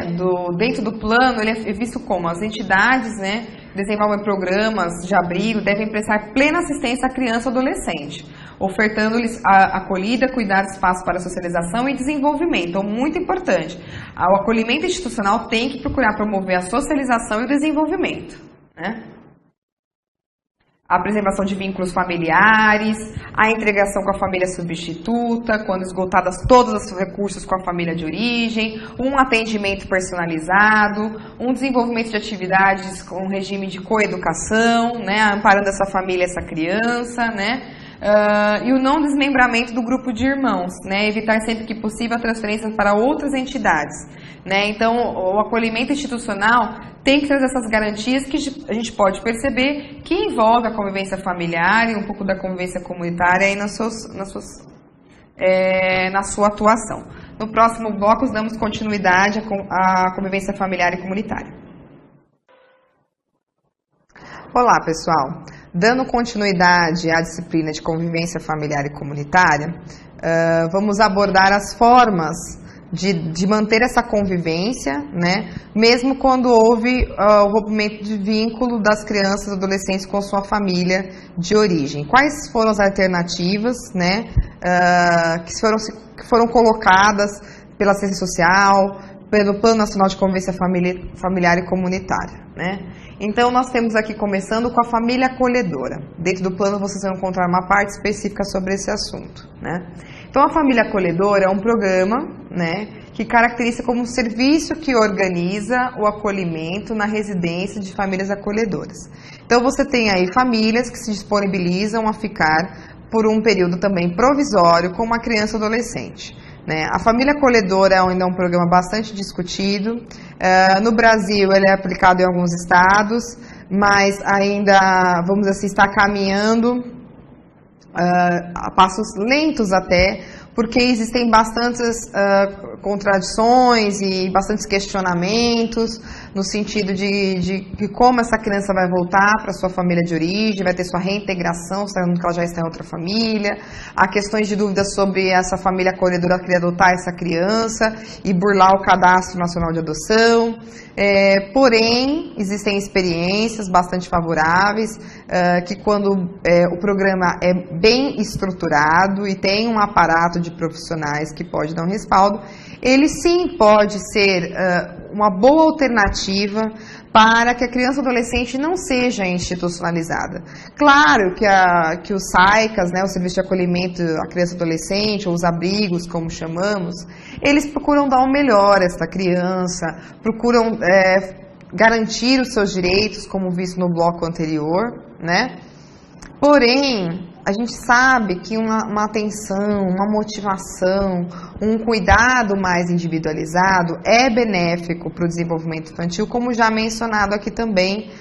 dentro do plano, ele é visto como as entidades, né, desenvolvem programas de abrigo, devem prestar plena assistência à criança ou adolescente, ofertando-lhes a acolhida, cuidado, espaço para socialização e desenvolvimento. Então, muito importante, o acolhimento institucional tem que procurar promover a socialização e o desenvolvimento, né? A preservação de vínculos familiares, a integração com a família substituta, quando esgotadas todos os recursos com a família de origem, um atendimento personalizado, um desenvolvimento de atividades com regime de coeducação, né, amparando essa família, essa criança, né, e o não desmembramento do grupo de irmãos, né, evitar sempre que possível a transferência para outras entidades, né. Então, o acolhimento institucional tem que trazer essas garantias que a gente pode perceber que envolve a convivência familiar e um pouco da convivência comunitária aí na sua atuação. No próximo bloco, damos continuidade à convivência familiar e comunitária. Olá, pessoal. Dando continuidade à disciplina de convivência familiar e comunitária, vamos abordar as formas de manter essa convivência, né, mesmo quando houve o rompimento de vínculo das crianças e adolescentes com sua família de origem. Quais foram as alternativas, né, que foram colocadas pela Assistência Social, pelo Plano Nacional de Convivência Familiar e Comunitária, né? Então, nós temos aqui, começando com a família acolhedora. Dentro do plano, vocês vão encontrar uma parte específica sobre esse assunto, né? Então, a família acolhedora é um programa, né, que caracteriza como um serviço que organiza o acolhimento na residência de famílias acolhedoras. Então, você tem aí famílias que se disponibilizam a ficar por um período também provisório com uma criança ou adolescente. A família acolhedora ainda é um programa bastante discutido. No Brasil, ele é aplicado em alguns estados, mas ainda, vamos dizer assim, está caminhando a passos lentos até, porque existem bastantes contradições e bastantes questionamentos no sentido de como essa criança vai voltar para sua família de origem, vai ter sua reintegração, sabendo que ela já está em outra família. Há questões de dúvidas sobre essa família acolhedora querer adotar essa criança e burlar o Cadastro Nacional de Adoção. Porém, existem experiências bastante favoráveis que quando o programa é bem estruturado e tem um aparato de profissionais que pode dar um respaldo, ele sim pode ser uma boa alternativa para que a criança ou adolescente não seja institucionalizada. Claro que os SAICAS, né, o Serviço de Acolhimento à Criança e Adolescente, ou os abrigos, como chamamos, eles procuram dar o melhor a essa criança, procuram garantir os seus direitos, como visto no bloco anterior, né? Porém, a gente sabe que uma atenção, uma motivação, um cuidado mais individualizado é benéfico para o desenvolvimento infantil, como já mencionado aqui também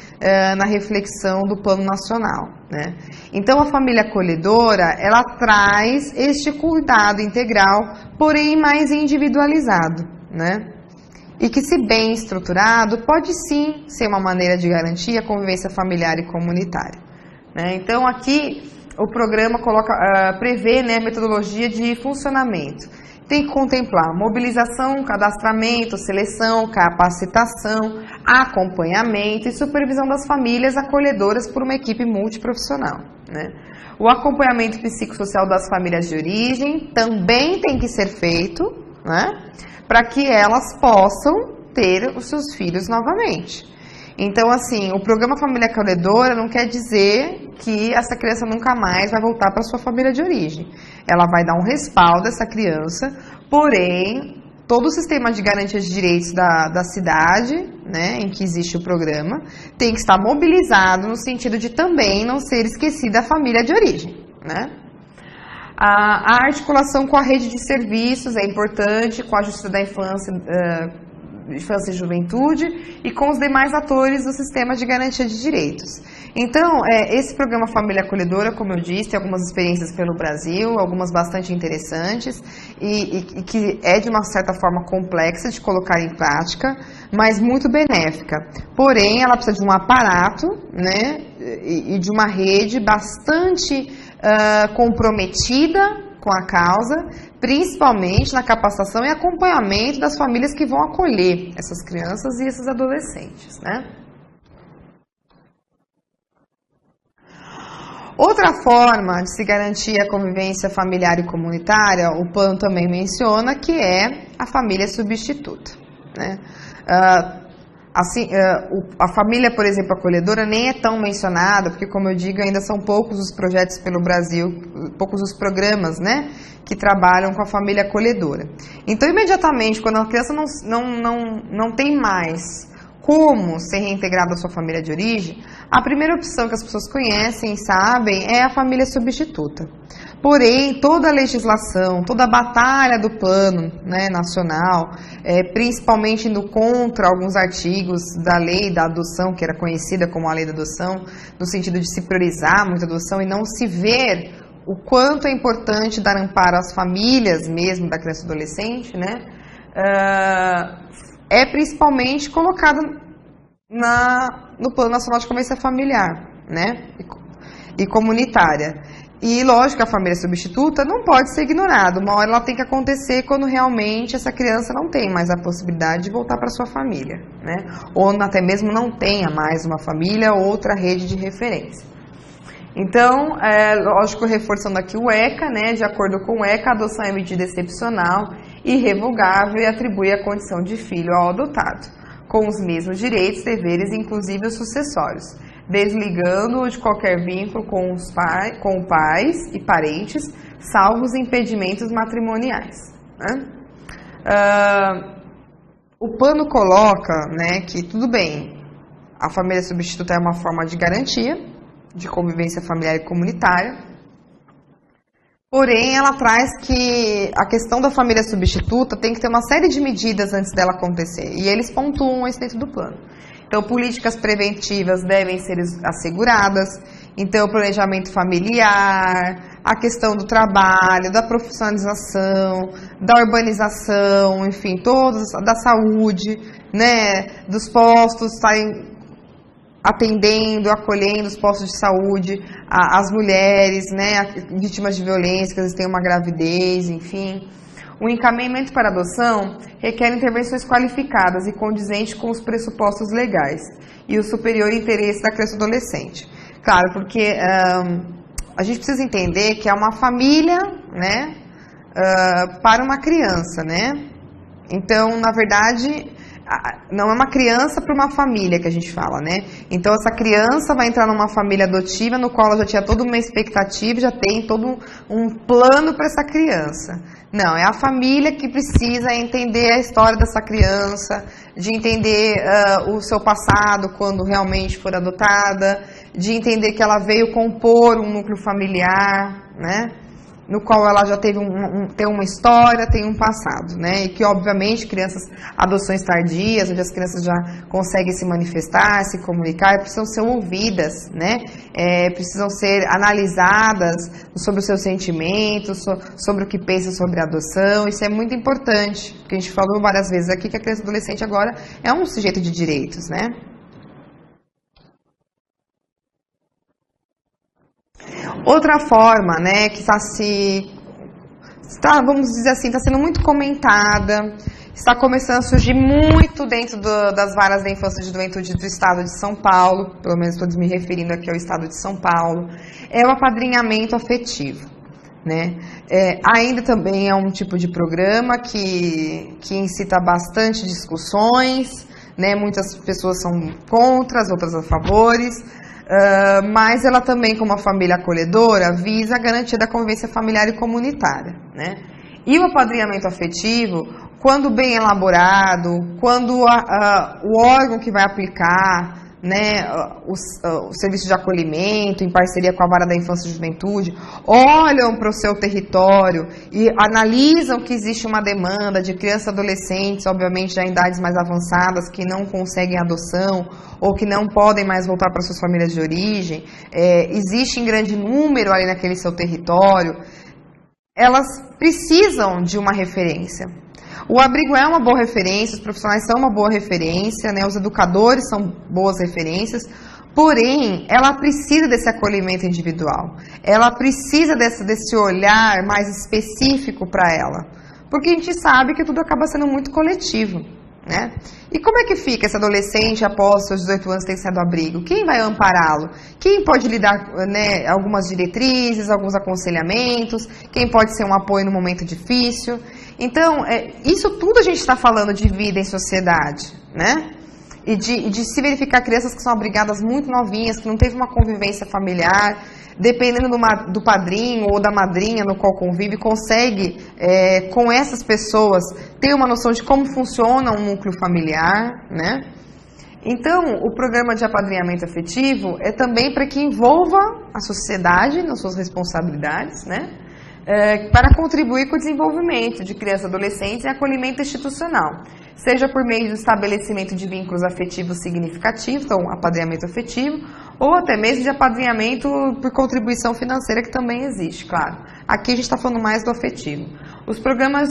na reflexão do Plano Nacional, né? Então, a família acolhedora, ela traz este cuidado integral, porém mais individualizado, né? E que, se bem estruturado, pode sim ser uma maneira de garantir a convivência familiar e comunitária, né? Então, aqui o programa prevê, né, metodologia de funcionamento. Tem que contemplar mobilização, cadastramento, seleção, capacitação, acompanhamento e supervisão das famílias acolhedoras por uma equipe multiprofissional, né? O acompanhamento psicossocial das famílias de origem também tem que ser feito, né, para que elas possam ter os seus filhos novamente. Então, assim, o programa Família Acolhedora não quer dizer que essa criança nunca mais vai voltar para sua família de origem. Ela vai dar um respaldo a essa criança, porém, todo o sistema de garantia de direitos da cidade, né, em que existe o programa, tem que estar mobilizado no sentido de também não ser esquecida a família de origem, né? A articulação com a rede de serviços é importante, com a Justiça da Infância e Juventude e com os demais atores do sistema de garantia de direitos. Então, esse programa Família Acolhedora, como eu disse, tem algumas experiências pelo Brasil, algumas bastante interessantes e que é de uma certa forma complexa de colocar em prática, mas muito benéfica. Porém, ela precisa de um aparato, né, e de uma rede bastante comprometida com a causa, principalmente na capacitação e acompanhamento das famílias que vão acolher essas crianças e esses adolescentes, né? Outra forma de se garantir a convivência familiar e comunitária, o plano também menciona, que é a família substituta, né? A família, por exemplo, acolhedora nem é tão mencionada, porque, como eu digo, ainda são poucos os projetos pelo Brasil, poucos os programas, né, que trabalham com a família acolhedora. Então, imediatamente, quando a criança não tem mais como ser reintegrada à sua família de origem, a primeira opção que as pessoas conhecem e sabem é a família substituta. Porém, toda a legislação, toda a batalha do plano, né, nacional, principalmente indo contra alguns artigos da lei da adoção, que era conhecida como a lei da adoção, no sentido de se priorizar muito a adoção e não se ver o quanto é importante dar amparo às famílias mesmo da criança e adolescente, né, é principalmente colocado no Plano Nacional de Convivência Familiar, né, e comunitária. E, lógico, a família substituta não pode ser ignorada. Uma hora ela tem que acontecer quando realmente essa criança não tem mais a possibilidade de voltar para sua família, né? Ou até mesmo não tenha mais uma família ou outra rede de referência. Então, lógico, reforçando aqui o ECA, né? De acordo com o ECA, a adoção é medida excepcional, irrevogável e atribui a condição de filho ao adotado, com os mesmos direitos, deveres, inclusive os sucessórios, desligando-o de qualquer vínculo com pais e parentes, salvo os impedimentos matrimoniais, né? O plano coloca, né, que tudo bem, a família substituta é uma forma de garantia de convivência familiar e comunitária, porém ela traz que a questão da família substituta tem que ter uma série de medidas antes dela acontecer, e eles pontuam isso dentro do plano. Então, políticas preventivas devem ser asseguradas, então, o planejamento familiar, a questão do trabalho, da profissionalização, da urbanização, enfim, todos, da saúde, né, dos postos estarem atendendo, acolhendo os postos de saúde, as mulheres, né, vítimas de violência, que às vezes têm uma gravidez, enfim. O encaminhamento para adoção requer intervenções qualificadas e condizentes com os pressupostos legais e o superior interesse da criança e adolescente. Claro, porque a gente precisa entender que é uma família, né, para uma criança, né? Então, na verdade, não é uma criança para uma família que a gente fala, né? Então essa criança vai entrar numa família adotiva no qual ela já tinha toda uma expectativa, já tem todo um plano para essa criança. Não, é a família que precisa entender a história dessa criança, de entender o seu passado quando realmente for adotada, de entender que ela veio compor um núcleo familiar, né? No qual ela já teve tem uma história, tem um passado, né? E que, obviamente, adoções tardias, onde as crianças já conseguem se manifestar, se comunicar, precisam ser ouvidas, né? Precisam ser analisadas sobre os seus sentimentos, sobre o que pensam sobre a adoção. Isso é muito importante, porque a gente falou várias vezes aqui que a criança e adolescente agora é um sujeito de direitos, né? Outra forma, né, que vamos dizer assim, está sendo muito comentada, está começando a surgir muito dentro das varas da infância e de juventude do estado de São Paulo, pelo menos estou me referindo aqui ao estado de São Paulo, é o apadrinhamento afetivo, né? Ainda também é um tipo de programa que incita bastante discussões, né? Muitas pessoas são contra, outras a favores. Mas ela também, como uma família acolhedora, visa a garantia da convivência familiar e comunitária, né? E o apadrinhamento afetivo, quando bem elaborado, quando o órgão que vai aplicar, né, o serviço de acolhimento, em parceria com a Vara da Infância e Juventude, olham para o seu território e analisam que existe uma demanda de crianças e adolescentes, obviamente já em idades mais avançadas, que não conseguem adoção ou que não podem mais voltar para suas famílias de origem, existe em grande número ali naquele seu território, elas precisam de uma referência. O abrigo é uma boa referência, os profissionais são uma boa referência, né? Os educadores são boas referências, porém, ela precisa desse acolhimento individual, ela precisa desse olhar mais específico para ela, porque a gente sabe que tudo acaba sendo muito coletivo, né? E como é que fica esse adolescente após seus 18 anos ter saído do abrigo? Quem vai ampará-lo? Quem pode lhe dar, né, algumas diretrizes, alguns aconselhamentos? Quem pode ser um apoio no momento difícil? Então, isso tudo a gente está falando de vida em sociedade, né? E de se verificar crianças que são abrigadas muito novinhas, que não teve uma convivência familiar, dependendo do padrinho ou da madrinha no qual convive, consegue, com essas pessoas, ter uma noção de como funciona um núcleo familiar, né? Então, o programa de apadrinhamento afetivo é também para que envolva a sociedade nas suas responsabilidades, né? Para contribuir com o desenvolvimento de crianças e adolescentes e acolhimento institucional, seja por meio do estabelecimento de vínculos afetivos significativos, então apadrinhamento afetivo, ou até mesmo de apadrinhamento por contribuição financeira, que também existe, claro. Aqui a gente está falando mais do afetivo. Os programas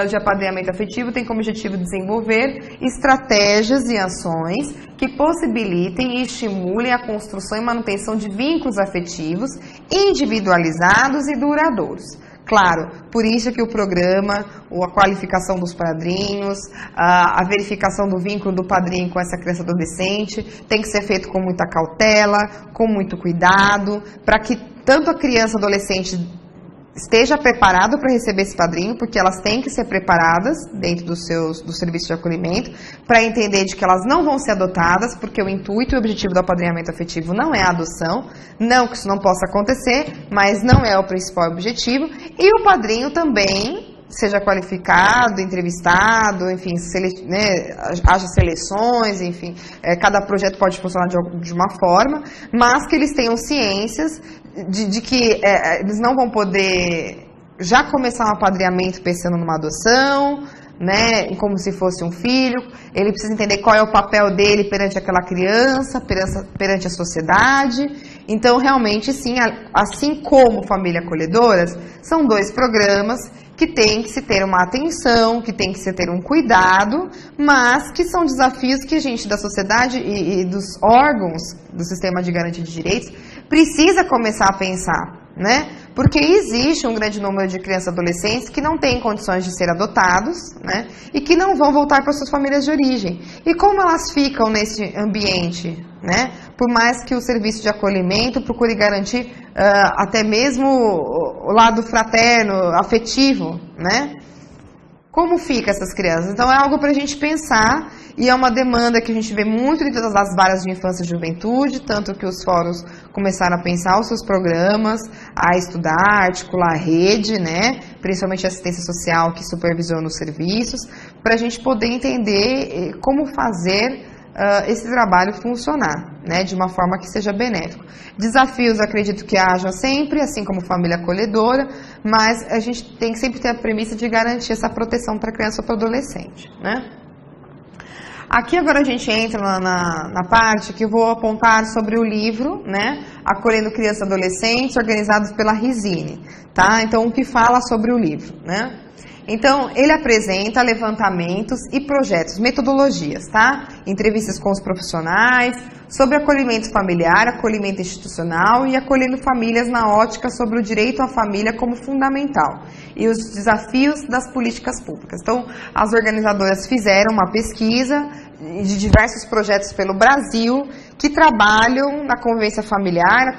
de apadrinhamento afetivo têm como objetivo desenvolver estratégias e ações que possibilitem e estimulem a construção e manutenção de vínculos afetivos individualizados e duradouros. Claro, por isso que o programa, a qualificação dos padrinhos, a verificação do vínculo do padrinho com essa criança adolescente tem que ser feito com muita cautela, com muito cuidado, para que tanto a criança adolescente esteja preparado para receber esse padrinho, porque elas têm que ser preparadas dentro do serviço de acolhimento, para entender de que elas não vão ser adotadas, porque o intuito e o objetivo do apadrinhamento afetivo não é a adoção, não que isso não possa acontecer, mas não é o principal objetivo, e o padrinho também seja qualificado, entrevistado, enfim, haja seleções, enfim, cada projeto pode funcionar de uma forma, mas que eles tenham ciências de que eles não vão poder já começar um apadrinhamento pensando numa adoção, né, como se fosse um filho. Ele precisa entender qual é o papel dele perante aquela criança, perante a sociedade. Então, realmente, sim, assim como Família Acolhedoras, são dois programas que tem que se ter uma atenção, que tem que se ter um cuidado, mas que são desafios que a gente da sociedade e dos órgãos do sistema de garantia de direitos precisa começar a pensar, né? Porque existe um grande número de crianças e adolescentes que não têm condições de ser adotados, né? E que não vão voltar para suas famílias de origem. E como elas ficam nesse ambiente, né? Por mais que o serviço de acolhimento procure garantir até mesmo o lado fraterno, afetivo, né? Como fica essas crianças? Então é algo para a gente pensar e é uma demanda que a gente vê muito dentro das varas de infância e juventude, tanto que os fóruns começaram a pensar os seus programas, a estudar, a articular a rede, né, principalmente a assistência social que supervisiona os serviços, para a gente poder entender como fazer esse trabalho funcionar, né, de uma forma que seja benéfica. Desafios, acredito que haja sempre, assim como família acolhedora, mas a gente tem que sempre ter a premissa de garantir essa proteção para a criança ou para o adolescente, né. Aqui agora a gente entra na parte que eu vou apontar sobre o livro, né, Acolhendo Crianças e Adolescentes, organizado pela Risine, tá? Então, o que fala sobre o livro, né? Então, ele apresenta levantamentos e projetos, metodologias, tá? Entrevistas com os profissionais, sobre acolhimento familiar, acolhimento institucional e acolhendo famílias na ótica sobre o direito à família como fundamental e os desafios das políticas públicas. Então, as organizadoras fizeram uma pesquisa de diversos projetos pelo Brasil que trabalham na convivência familiar,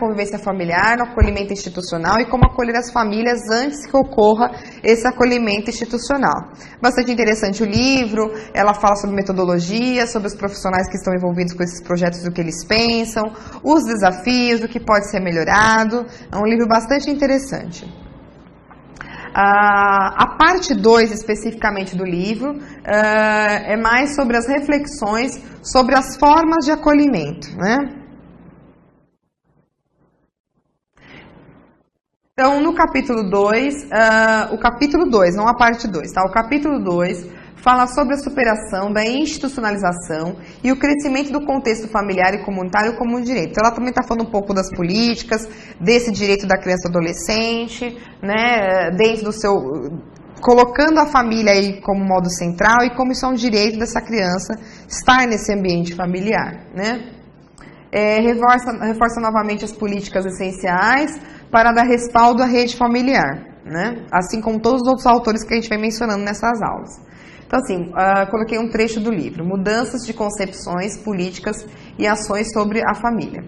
no acolhimento institucional e como acolher as famílias antes que ocorra esse acolhimento institucional. Bastante interessante o livro, ela fala sobre metodologia, sobre os profissionais que estão envolvidos com esses projetos, o que eles pensam, os desafios, o que pode ser melhorado. É um livro bastante interessante. A parte 2, especificamente do livro, é mais sobre as reflexões sobre as formas de acolhimento, né? Então, no capítulo 2, não a parte 2, tá? O capítulo 2 fala sobre a superação da institucionalização e o crescimento do contexto familiar e comunitário como um direito. Então, ela também está falando um pouco das políticas, desse direito da criança e adolescente, né, dentro do seu... colocando a família aí como modo central e como isso é um direito dessa criança estar nesse ambiente familiar, né? Reforça novamente as políticas essenciais para dar respaldo à rede familiar, né? Assim como todos os outros autores que a gente vem mencionando nessas aulas. Então, assim, coloquei um trecho do livro, Mudanças de Concepções, Políticas e Ações sobre a Família.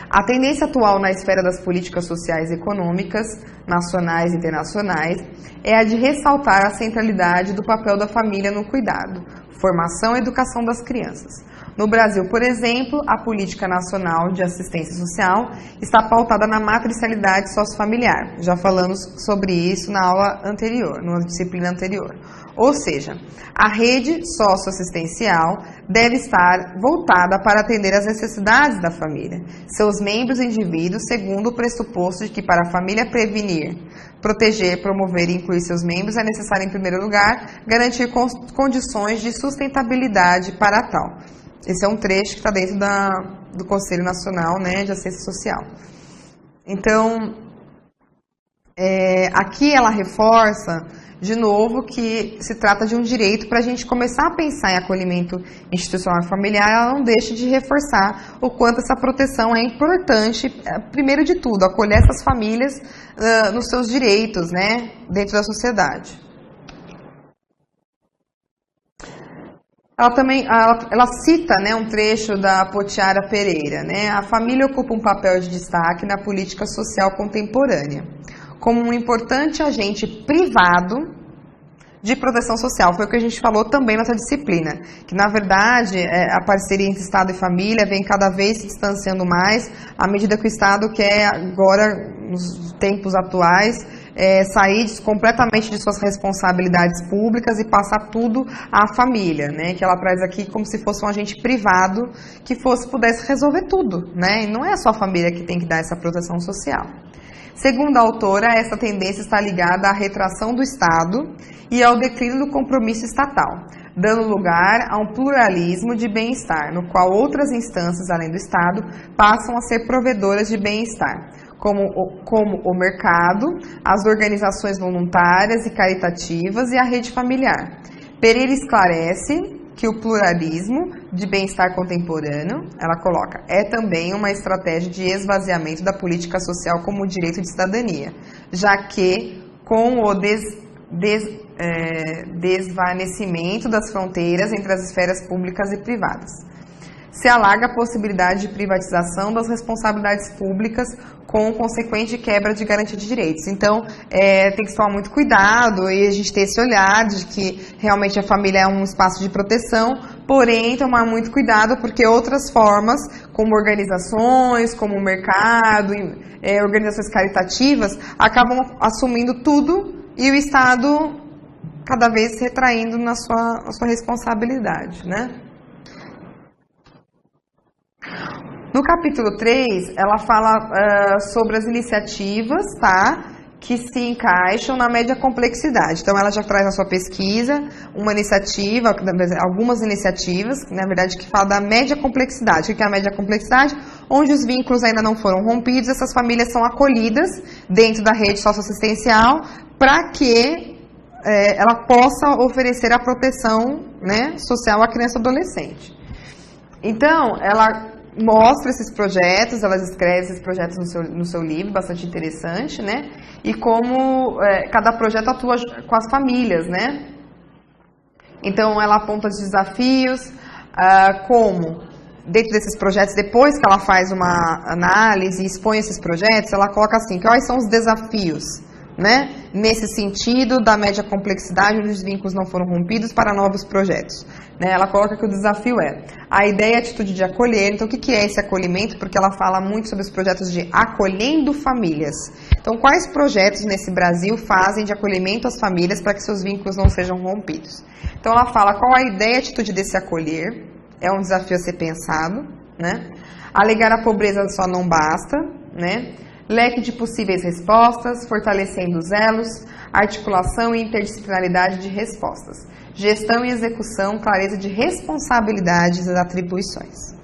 A tendência atual na esfera das políticas sociais e econômicas, nacionais e internacionais, é a de ressaltar a centralidade do papel da família no cuidado, formação e educação das crianças. No Brasil, por exemplo, a Política Nacional de Assistência Social está pautada na matricialidade sociofamiliar. Já falamos sobre isso na aula anterior, numa disciplina anterior. Ou seja, a rede socioassistencial deve estar voltada para atender às necessidades da família, seus membros e indivíduos, segundo o pressuposto de que para a família prevenir, proteger, promover e incluir seus membros é necessário, em primeiro lugar, garantir condições de sustentabilidade para tal. Esse é um trecho que está dentro do Conselho Nacional, né, de Assistência Social. Então, aqui ela reforça, de novo, que se trata de um direito para a gente começar a pensar em acolhimento institucional e familiar. Ela não deixa de reforçar o quanto essa proteção é importante, primeiro de tudo, acolher essas famílias nos seus direitos, né, dentro da sociedade. Ela cita, né, um trecho da Potiara Pereira, né? A família ocupa um papel de destaque na política social contemporânea, como um importante agente privado de proteção social. Foi o que a gente falou também nessa disciplina, que na verdade a parceria entre Estado e família vem cada vez se distanciando mais, à medida que o Estado quer agora, nos tempos atuais, sair completamente de suas responsabilidades públicas e passar tudo à família, né? Que ela traz aqui como se fosse um agente privado que pudesse resolver tudo, né? E não é só a família que tem que dar essa proteção social. Segundo a autora, essa tendência está ligada à retração do Estado e ao declínio do compromisso estatal, dando lugar a um pluralismo de bem-estar, no qual outras instâncias, além do Estado, passam a ser provedoras de bem-estar, como o mercado, as organizações voluntárias e caritativas e a rede familiar. Pereira esclarece que o pluralismo de bem-estar contemporâneo, ela coloca, é também uma estratégia de esvaziamento da política social como direito de cidadania, já que com o desvanecimento das fronteiras entre as esferas públicas e privadas. se alarga a possibilidade de privatização das responsabilidades públicas com consequente quebra de garantia de direitos. Então, tem que tomar muito cuidado e a gente ter esse olhar de que realmente a família é um espaço de proteção, porém tomar muito cuidado porque outras formas, como organizações, como o mercado, organizações caritativas, acabam assumindo tudo e o Estado cada vez se retraindo na sua responsabilidade, né? No capítulo 3, ela fala sobre as iniciativas, tá, que se encaixam na média complexidade. Então, ela já traz na sua pesquisa uma iniciativa, algumas iniciativas, na verdade, que fala da média complexidade. O que é a média complexidade? Onde os vínculos ainda não foram rompidos, essas famílias são acolhidas dentro da rede socioassistencial para que ela possa oferecer a proteção, né, social à criança e adolescente. Então, ela mostra esses projetos, ela escreve esses projetos no seu livro, bastante interessante, né? E como cada projeto atua com as famílias, né? Então, ela aponta os desafios, como dentro desses projetos, depois que ela faz uma análise e expõe esses projetos, ela coloca assim, quais são os desafios, né? Nesse sentido da média complexidade, onde os vínculos não foram rompidos para novos projetos. Né? Ela coloca que o desafio é a ideia e a atitude de acolher. Então, o que é esse acolhimento? Porque ela fala muito sobre os projetos de acolhendo famílias. Então, quais projetos nesse Brasil fazem de acolhimento às famílias para que seus vínculos não sejam rompidos? Então, ela fala qual a ideia e a atitude desse acolher. É um desafio a ser pensado. Né? Alegar a pobreza só não basta, né? Leque de possíveis respostas, fortalecendo os elos, articulação e interdisciplinaridade de respostas, gestão e execução, clareza de responsabilidades e atribuições.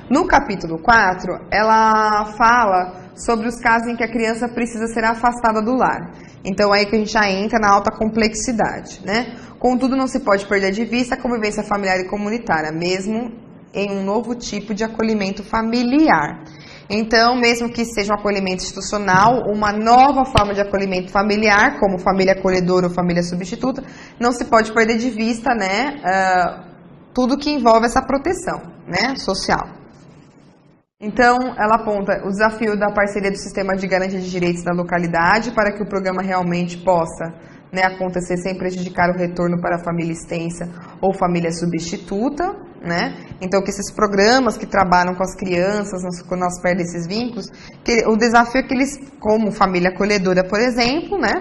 No capítulo 4, ela fala sobre os casos em que a criança precisa ser afastada do lar. Então, aí que a gente já entra na alta complexidade, né? Contudo, não se pode perder de vista a convivência familiar e comunitária, mesmo em um novo tipo de acolhimento familiar. Então, mesmo que seja um acolhimento institucional, uma nova forma de acolhimento familiar, como família acolhedora ou família substituta, não se pode perder de vista, né, tudo que envolve essa proteção, né, social. Então, ela aponta o desafio da parceria do sistema de garantia de direitos da localidade para que o programa realmente possa, né, acontecer sem prejudicar o retorno para a família extensa ou família substituta, né? Então, que esses programas que trabalham com as crianças, quando nós perdemos esses vínculos, o desafio é que eles, como família acolhedora, por exemplo, né,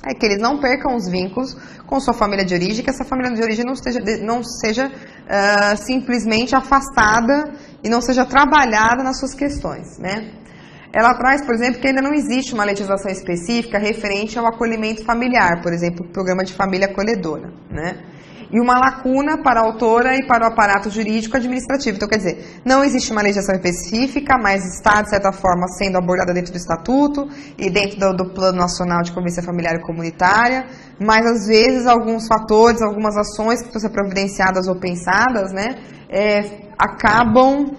é que eles não percam os vínculos com sua família de origem, que essa família de origem não seja simplesmente afastada e não seja trabalhada nas suas questões, né? Ela traz, por exemplo, que ainda não existe uma legislação específica referente ao acolhimento familiar, por exemplo, o programa de família acolhedora, né? E uma lacuna para a autora e para o aparato jurídico administrativo. Então, quer dizer, não existe uma legislação específica, mas está, de certa forma, sendo abordada dentro do Estatuto e dentro do Plano Nacional de Convivência Familiar e Comunitária, mas, às vezes, alguns fatores, algumas ações que precisam ser providenciadas ou pensadas, né, acabam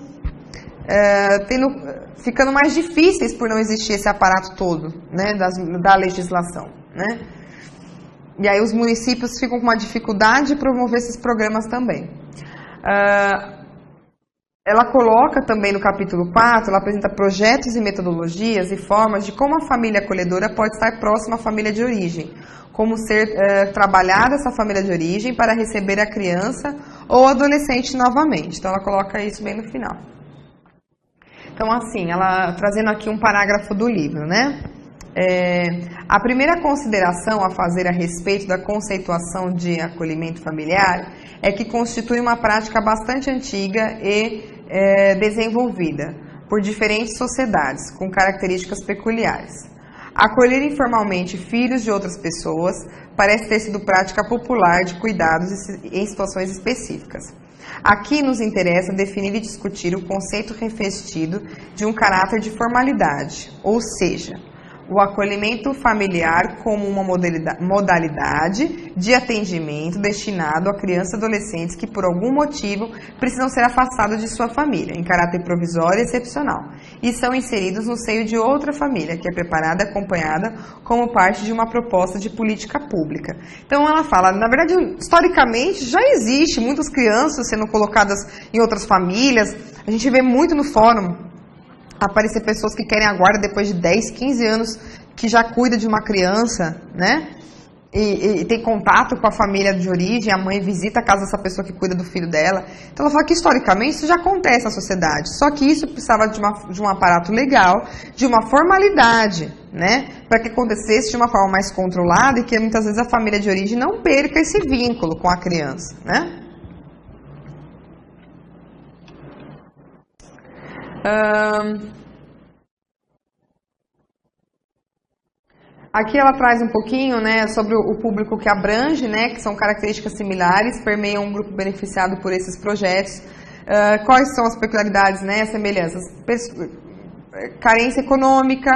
ficando mais difíceis por não existir esse aparato todo, né, da legislação, né? E aí os municípios ficam com uma dificuldade de promover esses programas também. Ela coloca também no capítulo 4, ela apresenta projetos e metodologias e formas de como a família acolhedora pode estar próxima à família de origem, como ser trabalhada essa família de origem para receber a criança ou adolescente novamente. Então ela coloca isso bem no final. Então assim, ela trazendo aqui um parágrafo do livro, né? A primeira consideração a fazer a respeito da conceituação de acolhimento familiar é que constitui uma prática bastante antiga e desenvolvida por diferentes sociedades com características peculiares. Acolher informalmente filhos de outras pessoas parece ter sido prática popular de cuidados em situações específicas. Aqui nos interessa definir e discutir o conceito revestido de um caráter de formalidade, ou seja, o acolhimento familiar como uma modalidade de atendimento destinado a crianças e adolescentes que, por algum motivo, precisam ser afastados de sua família, em caráter provisório e excepcional, e são inseridos no seio de outra família, que é preparada e acompanhada como parte de uma proposta de política pública. Então, ela fala, na verdade, historicamente, já existe muitas crianças sendo colocadas em outras famílias. A gente vê muito no fórum aparecer pessoas que querem a guarda depois de 10, 15 anos, que já cuida de uma criança, né? E tem contato com a família de origem, a mãe visita a casa dessa pessoa que cuida do filho dela. Então ela fala que historicamente isso já acontece na sociedade, só que isso precisava de um aparato legal, de uma formalidade, né? Para que acontecesse de uma forma mais controlada e que muitas vezes a família de origem não perca esse vínculo com a criança, né? Aqui ela traz um pouquinho, né, sobre o público que abrange, né, que são características similares, permeiam um grupo beneficiado por esses projetos. Quais são as peculiaridades, né, as semelhanças? Carência econômica,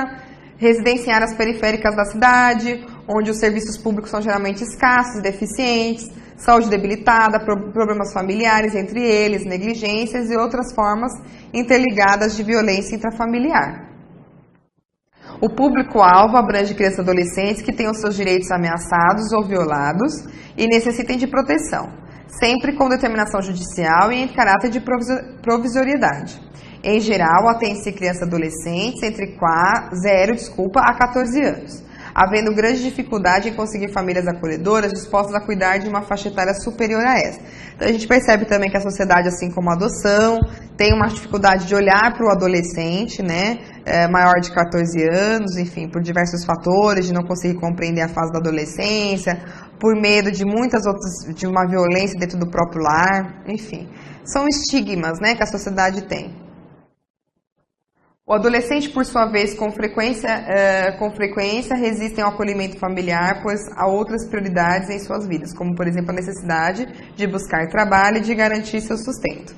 residência em áreas periféricas da cidade, onde os serviços públicos são geralmente escassos e deficientes, saúde debilitada, problemas familiares entre eles, negligências e outras formas interligadas de violência intrafamiliar. O público-alvo abrange crianças e adolescentes que têm os seus direitos ameaçados ou violados e necessitem de proteção, sempre com determinação judicial e em caráter de provisoriedade. Em geral, atende-se crianças e adolescentes entre 0 a 14 anos, havendo grande dificuldade em conseguir famílias acolhedoras dispostas a cuidar de uma faixa etária superior a essa. Então a gente percebe também que a sociedade, assim como a adoção, tem uma dificuldade de olhar para o adolescente, né, maior de 14 anos, enfim, por diversos fatores, de não conseguir compreender a fase da adolescência, por medo de muitas outras, de uma violência dentro do próprio lar, enfim. São estigmas, né, que a sociedade tem. O adolescente, por sua vez, com frequência resistem ao acolhimento familiar, pois há outras prioridades em suas vidas, como, por exemplo, a necessidade de buscar trabalho e de garantir seu sustento.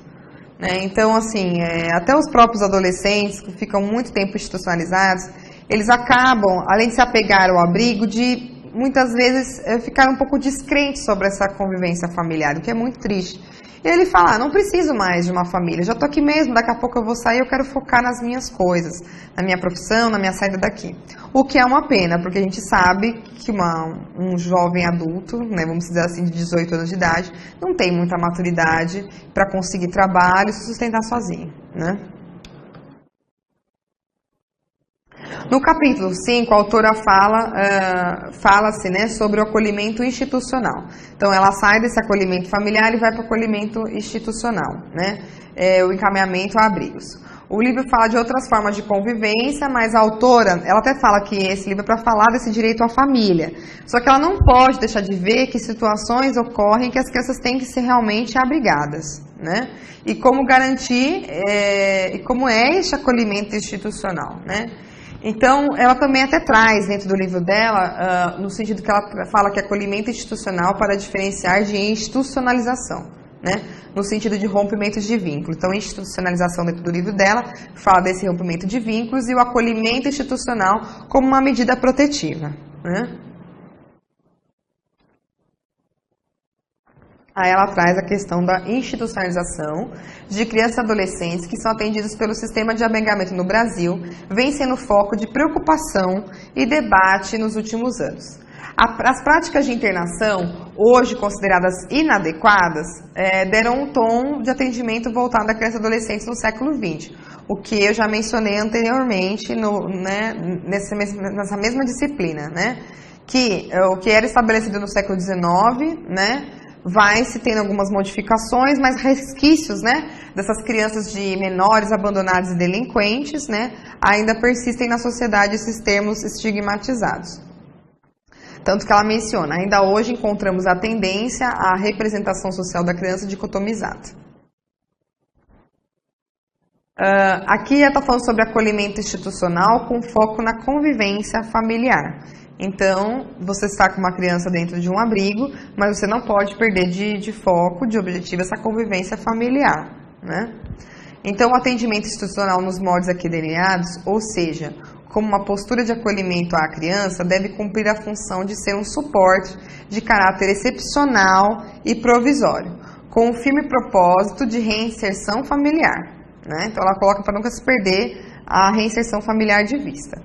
Então, assim, até os próprios adolescentes, que ficam muito tempo institucionalizados, eles acabam, além de se apegar ao abrigo, de, muitas vezes, ficar um pouco descrentes sobre essa convivência familiar, o que é muito triste. E ele fala, não preciso mais de uma família, já estou aqui mesmo, daqui a pouco eu vou sair, eu quero focar nas minhas coisas, na minha profissão, na minha saída daqui. O que é uma pena, porque a gente sabe que um jovem adulto, né, vamos dizer assim, de 18 anos de idade, não tem muita maturidade para conseguir trabalho e se sustentar sozinho, né? No capítulo 5, a autora fala-se, né, sobre o acolhimento institucional. Então, ela sai desse acolhimento familiar e vai para o acolhimento institucional, né, o encaminhamento a abrigos. O livro fala de outras formas de convivência, mas a autora, ela até fala que esse livro é para falar desse direito à família. Só que ela não pode deixar de ver que situações ocorrem que as crianças têm que ser realmente abrigadas, né? E como garantir, e como é esse acolhimento institucional, né? Então, ela também até traz dentro do livro dela, no sentido que ela fala que acolhimento institucional para diferenciar de institucionalização, né? No sentido de rompimento de vínculo. Então, institucionalização dentro do livro dela fala desse rompimento de vínculos e o acolhimento institucional como uma medida protetiva, né? Aí ela traz a questão da institucionalização de crianças e adolescentes que são atendidos pelo sistema de abrigamento no Brasil, vem sendo foco de preocupação e debate nos últimos anos. As práticas de internação, hoje consideradas inadequadas, deram um tom de atendimento voltado a crianças e adolescentes no século XX, o que eu já mencionei anteriormente nessa mesma disciplina, né? Que o que era estabelecido no século XIX, né? Vai se tendo algumas modificações, mas resquícios, né, dessas crianças de menores abandonados e delinquentes, né, ainda persistem na sociedade esses termos estigmatizados. Tanto que ela menciona, ainda hoje encontramos a tendência à representação social da criança dicotomizada. Aqui ela está falando sobre acolhimento institucional com foco na convivência familiar. Então, você está com uma criança dentro de um abrigo, mas você não pode perder de foco, de objetivo, essa convivência familiar, né? Então, o atendimento institucional nos moldes aqui delineados, ou seja, como uma postura de acolhimento à criança, deve cumprir a função de ser um suporte de caráter excepcional e provisório, com o firme propósito de reinserção familiar, né? Então ela coloca para nunca se perder a reinserção familiar de vista.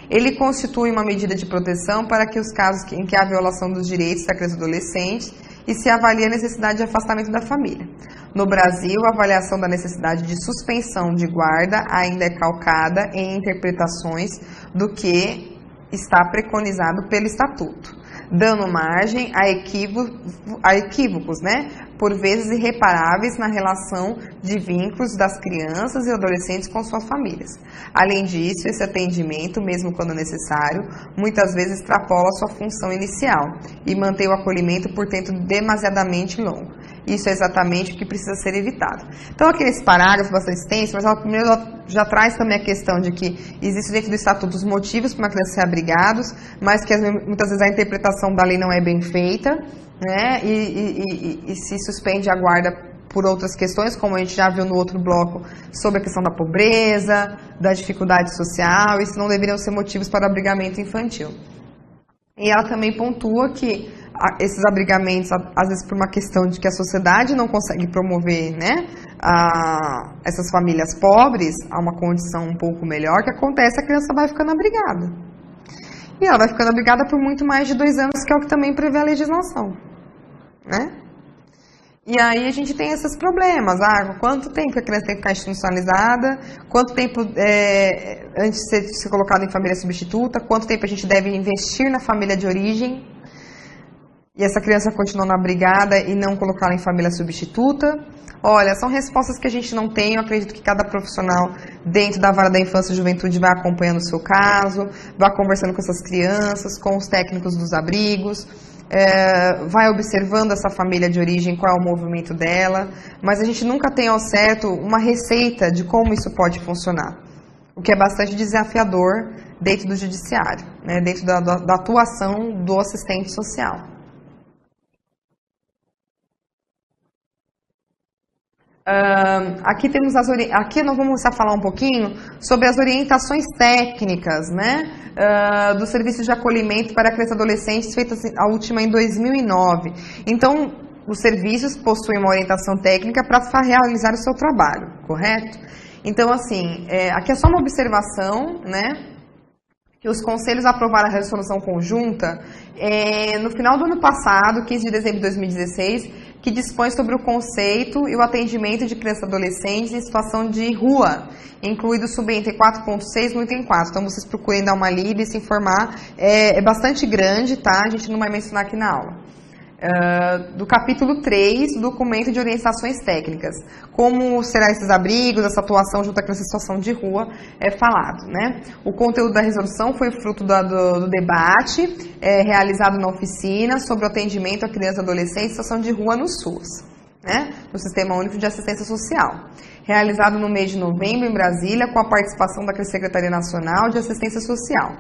Ele constitui uma medida de proteção para que os casos em que há violação dos direitos da criança e adolescente e se avalia a necessidade de afastamento da família. No Brasil, a avaliação da necessidade de suspensão de guarda ainda é calcada em interpretações do que está preconizado pelo Estatuto, dando margem a equívocos, né? Por vezes irreparáveis na relação de vínculos das crianças e adolescentes com suas famílias. Além disso, esse atendimento, mesmo quando necessário, muitas vezes extrapola sua função inicial e mantém o acolhimento por tempo demasiadamente longo. Isso é exatamente o que precisa ser evitado. Então, aqui nesse parágrafo bastante extenso, mas ela primeiro já traz também a questão de que existe dentro do Estatuto os motivos para uma criança ser abrigada, mas que muitas vezes a interpretação da lei não é bem feita, né? E se suspende a guarda por outras questões, como a gente já viu no outro bloco, sobre a questão da pobreza, da dificuldade social, isso não deveriam ser motivos para o abrigamento infantil. E ela também pontua que esses abrigamentos, às vezes por uma questão de que a sociedade não consegue promover, né, essas famílias pobres a uma condição um pouco melhor, que acontece, a criança vai ficando abrigada. E ela vai ficando abrigada por muito mais de 2 anos, que é o que também prevê a legislação, né? E aí a gente tem esses problemas, quanto tempo a criança tem que ficar institucionalizada, quanto tempo antes de ser colocada em família substituta, quanto tempo a gente deve investir na família de origem, e essa criança continuando abrigada e não colocá-la em família substituta. Olha, são respostas que a gente não tem, eu acredito que cada profissional dentro da vara da infância e juventude vai acompanhando o seu caso, vai conversando com essas crianças, com os técnicos dos abrigos, vai observando essa família de origem, qual é o movimento dela, mas a gente nunca tem ao certo uma receita de como isso pode funcionar, o que é bastante desafiador dentro do judiciário, né, dentro da atuação do assistente social. Aqui nós vamos começar a falar um pouquinho sobre as orientações técnicas, né, do serviço de acolhimento para crianças e adolescentes, feita a última em 2009. Então, os serviços possuem uma orientação técnica para realizar o seu trabalho, correto? Então, assim, aqui é só uma observação, né, que os conselhos aprovaram a resolução conjunta no final do ano passado, 15 de dezembro de 2016, que dispõe sobre o conceito e o atendimento de crianças e adolescentes em situação de rua, incluído o subitem 4.6 no item 4. Então, vocês procurem dar uma lida e se informar. É bastante grande, tá? A gente não vai mencionar aqui na aula. Do capítulo 3, documento de orientações técnicas. Como serão esses abrigos, essa atuação junto à criança em situação de rua, é falado, né? O conteúdo da resolução foi fruto do debate realizado na oficina sobre o atendimento à criança e adolescente em situação de rua no SUS, né? No Sistema Único de Assistência Social, realizado no mês de novembro em Brasília, com a participação da Secretaria Nacional de Assistência Social.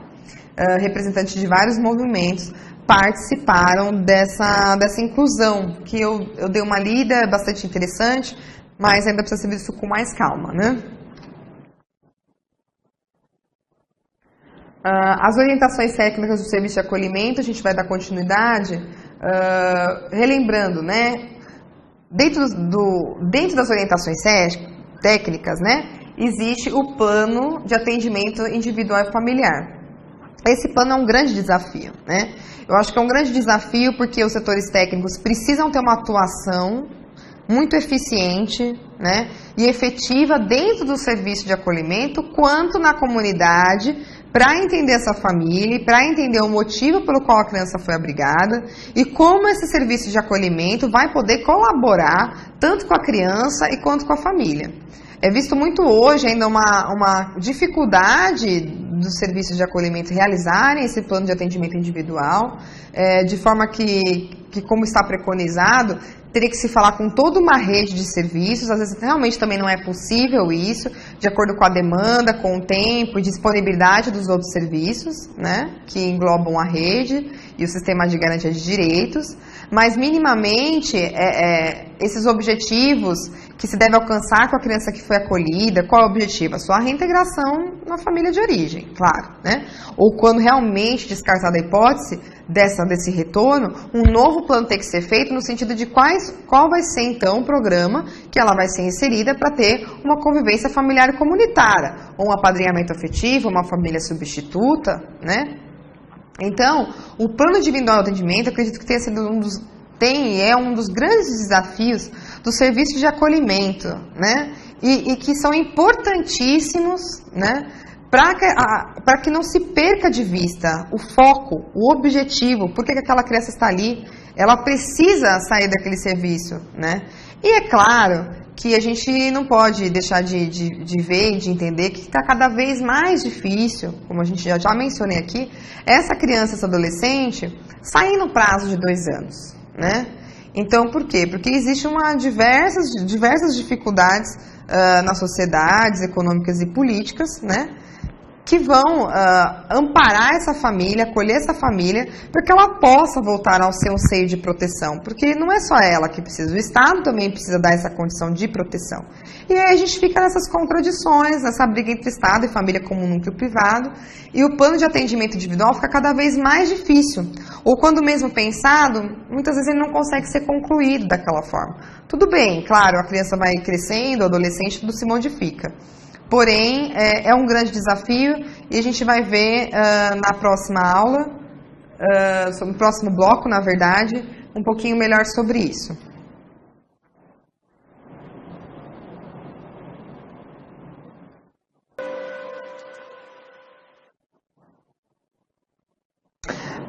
Representantes de vários movimentos participaram dessa inclusão, que eu dei uma lida, é bastante interessante, mas ainda precisa ser visto com mais calma, né? As orientações técnicas do serviço de acolhimento, a gente vai dar continuidade, relembrando, né? Dentro das orientações técnicas, né, existe o plano de atendimento individual e familiar. Esse plano é um grande desafio, né? Eu acho que é um grande desafio porque os setores técnicos precisam ter uma atuação muito eficiente, né, e efetiva dentro do serviço de acolhimento, quanto na comunidade, para entender essa família, para entender o motivo pelo qual a criança foi abrigada e como esse serviço de acolhimento vai poder colaborar tanto com a criança e quanto com a família. É visto muito hoje ainda uma dificuldade dos serviços de acolhimento realizarem esse plano de atendimento individual, de forma que, como está preconizado, teria que se falar com toda uma rede de serviços, às vezes realmente também não é possível isso, de acordo com a demanda, com o tempo e disponibilidade dos outros serviços, né, que englobam a rede e o sistema de garantia de direitos, mas minimamente esses objetivos que se deve alcançar com a criança que foi acolhida, qual é o objetivo? A sua reintegração na família de origem, claro, né? Ou quando realmente descartada a hipótese desse retorno, um novo plano tem que ser feito no sentido de qual vai ser então o programa que ela vai ser inserida para ter uma convivência familiar e comunitária, ou um apadrinhamento afetivo, uma família substituta, né? Então, o plano individual de atendimento, eu acredito que tenha sido um dos grandes desafios do serviço de acolhimento, né? E que são importantíssimos, né? Para que não se perca de vista o foco, o objetivo, por que aquela criança está ali, ela precisa sair daquele serviço, né? E é claro que a gente não pode deixar de ver e de entender que está cada vez mais difícil, como a gente já mencionei aqui, essa criança, essa adolescente, sair no prazo de 2 anos, né? Então, por quê? Porque existem diversas dificuldades nas sociedades econômicas e políticas, né? Que vão amparar essa família, acolher essa família, para que ela possa voltar ao seu seio de proteção. Porque não é só ela que precisa, o Estado também precisa dar essa condição de proteção. E aí a gente fica nessas contradições, nessa briga entre Estado e família como núcleo privado, e o plano de atendimento individual fica cada vez mais difícil. Ou quando mesmo pensado, muitas vezes ele não consegue ser concluído daquela forma. Tudo bem, claro, a criança vai crescendo, o adolescente, tudo se modifica. Porém, é um grande desafio e a gente vai ver na próxima aula, no próximo bloco, na verdade, um pouquinho melhor sobre isso.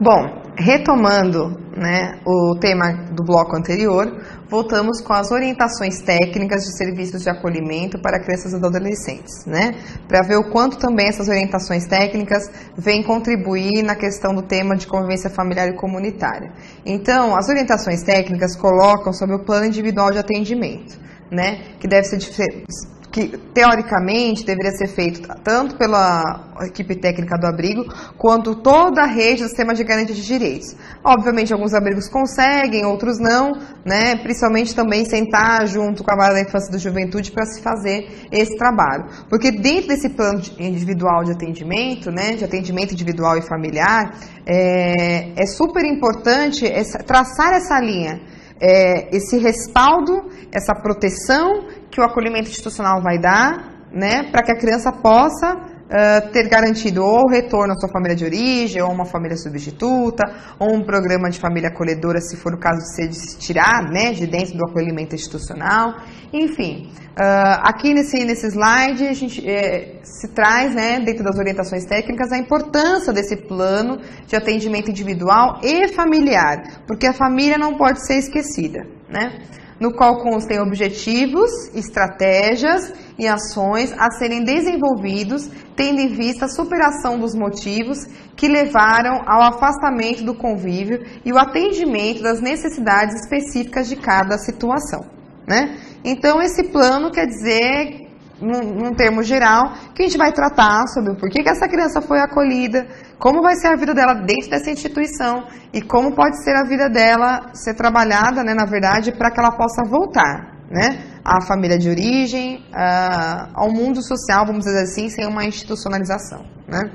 Bom, retomando, né, o tema do bloco anterior, voltamos com as orientações técnicas de serviços de acolhimento para crianças e adolescentes, né, para ver o quanto também essas orientações técnicas vêm contribuir na questão do tema de convivência familiar e comunitária. Então, as orientações técnicas colocam sobre o plano individual de atendimento, né, que teoricamente deveria ser feito tanto pela equipe técnica do abrigo, quanto toda a rede do sistema de garantia de direitos. Obviamente, alguns abrigos conseguem, outros não, né? Principalmente também sentar junto com a vara da infância e da juventude para se fazer esse trabalho. Porque dentro desse plano individual de atendimento, né, de atendimento individual e familiar, é super importante traçar essa linha, esse respaldo, essa proteção que o acolhimento institucional vai dar, né, para que a criança possa ter garantido ou o retorno à sua família de origem, ou uma família substituta, ou um programa de família acolhedora, se for o caso de se tirar, né, de dentro do acolhimento institucional. Enfim, aqui nesse slide a gente se traz, né, dentro das orientações técnicas, a importância desse plano de atendimento individual e familiar, porque a família não pode ser esquecida, né? No qual constem objetivos, estratégias e ações a serem desenvolvidos, tendo em vista a superação dos motivos que levaram ao afastamento do convívio e o atendimento das necessidades específicas de cada situação, né? Então, esse plano quer dizer, num termo geral, que a gente vai tratar sobre o porquê que essa criança foi acolhida, como vai ser a vida dela dentro dessa instituição e como pode ser a vida dela ser trabalhada, né, na verdade, para que ela possa voltar, né, à família de origem, ao mundo social, vamos dizer assim, sem uma institucionalização, né.